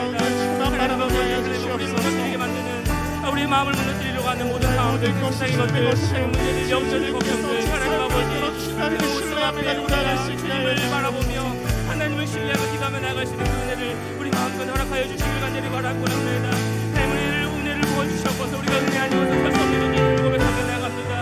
하나님 아버지 우리 무너뜨리게 만드는 우리의 마음을 무너뜨리려고 하는 모든 상황들, 세상의 것들, 세상의 문제들, 영적인 걱정들, 하나님 아버지 그 우승 앞에 우리가 주님을 바라보며 하나님을 신뢰하며 기도하며 나갈 수 있는 은혜를 우리 마음껏 허락하여 주시길 간절히 바라고 합니다. 하나님 은혜를 부어주시옵소서. 우리가 은혜 아니어서 살 수 없는 은혜를 고백하며 나갑니다.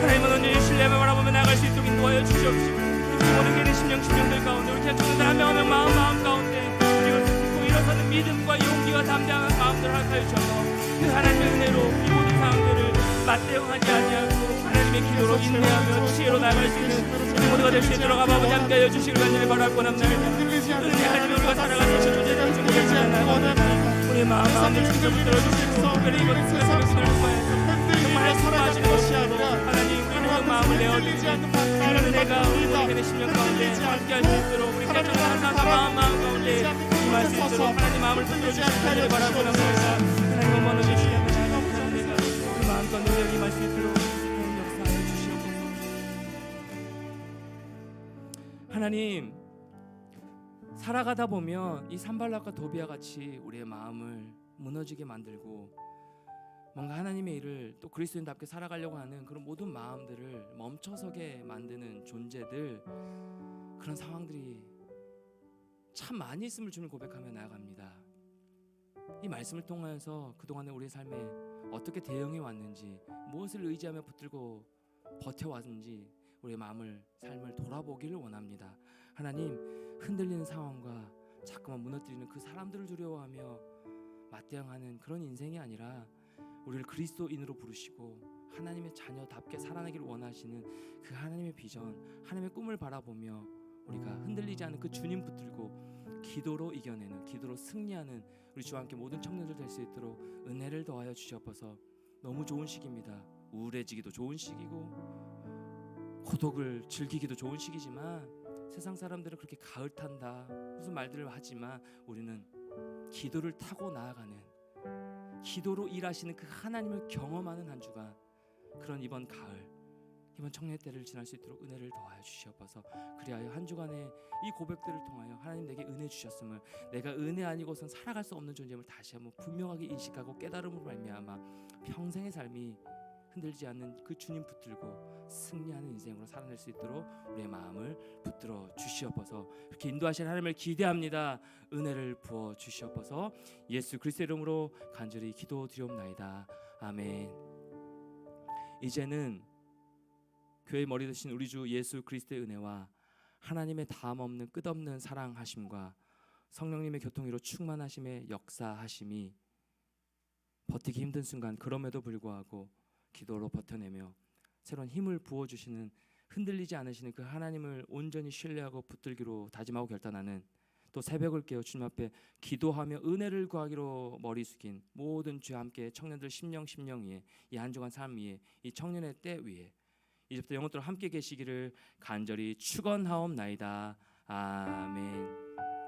하나님은 은혜를 신뢰하며 바라보며 나갈 수 있도록 인도하여 주시옵시고 모든 개인 심령들 가운데 우리 개척자들 한 명 한 명 마음 가운데 이것을 듣고 일어서는 믿음과 용기와 담대한 마음들을 허락하여 주셔서 그 하나님의 은혜로 이 모든 상황들을 맞대응하지 아니하고 하나님의 기도로 인내하며 지혜로 나갈 수 있는 우리 모두가 될 수 있도록 아버지 함께하여 주시길 간절히 바라고 합니다. 은혜 아니면 우리가 살아갈 수 없는 존재를 증거하지 않나요? 우리 마음을 주셔서 들어주시고 특별히 이번 세상을 정말 살아가시는 것이 아니라 하나님 우리 모든 마음을 내어주시는 그런 은혜가 우리에게 10년 가운데 함께할 수 있도록 우리 개척을 항상 마음 가운데 임할 수 있도록 하나님 마음을 붙들어주시길 간절히 바라고 합니다. 하나님 원하는 주시는 은혜가 우리 마음과 능력이 임할 수 있도록 역사하여 주시옵소서. 하나님 살아가다 보면 이 산발락과 도비아 같이 우리의 마음을 무너지게 만들고 뭔가 하나님의 일을 또 그리스도인답게 살아가려고 하는 그런 모든 마음들을 멈춰서게 만드는 존재들, 그런 상황들이 참 많이 있음을 주님 고백하며 나아갑니다. 이 말씀을 통하여서 그동안의 우리의 삶에 어떻게 대응해 왔는지, 무엇을 의지하며 붙들고 버텨왔는지 우리의 마음을, 삶을 돌아보기를 원합니다. 하나님, 흔들리는 상황과 자꾸만 무너뜨리는 그 사람들을 두려워하며 맞대응하는 그런 인생이 아니라 우리를 그리스도인으로 부르시고 하나님의 자녀답게 살아내기를 원하시는 그 하나님의 비전, 하나님의 꿈을 바라보며 우리가 흔들리지 않은 그 주님 붙들고 기도로 이겨내는, 기도로 승리하는 우리 주와 함께 모든 청년들 될 수 있도록 은혜를 더하여 주시옵소서. 너무 좋은 시기입니다. 우울해지기도 좋은 시기고 고독을 즐기기도 좋은 시기지만, 세상 사람들은 그렇게 가을 탄다 무슨 말들을 하지만 우리는 기도를 타고 나아가는, 기도로 일하시는 그 하나님을 경험하는 한 주간, 그런 이번 가을, 이번 청년 때를 지날 수 있도록 은혜를 더하여 주시옵소서. 그리하여 한 주간의 이 고백들을 통하여 하나님 내게 은혜 주셨음을, 내가 은혜 아니고선 살아갈 수 없는 존재임을 다시 한번 분명하게 인식하고 깨달음으로 말미암아 평생의 삶이 흔들지 않는 그 주님 붙들고 승리하는 인생으로 살아낼 수 있도록 우리의 마음을 붙들어 주시옵소서. 이렇게 인도하실 하나님을 기대합니다. 은혜를 부어 주시옵소서. 예수 그리스도의 이름으로 간절히 기도드리옵나이다. 아멘. 이제는 교회의 머리 되신 우리 주 예수 그리스도의 은혜와 하나님의 다함없는 끝없는 사랑하심과 성령님의 교통으로 충만하심의 역사하심이 버티기 힘든 순간, 그럼에도 불구하고 기도로 버텨내며 새로운 힘을 부어주시는, 흔들리지 않으시는 그 하나님을 온전히 신뢰하고 붙들기로 다짐하고 결단하는, 또 새벽을 깨어 주님 앞에 기도하며 은혜를 구하기로 머리 숙인 모든 주와 함께 청년들 심령 위에, 이 한 주간 삶 위에, 이 청년의 때 위에 이제부터 영원토록 함께 계시기를 간절히 축원하옵나이다. 아멘.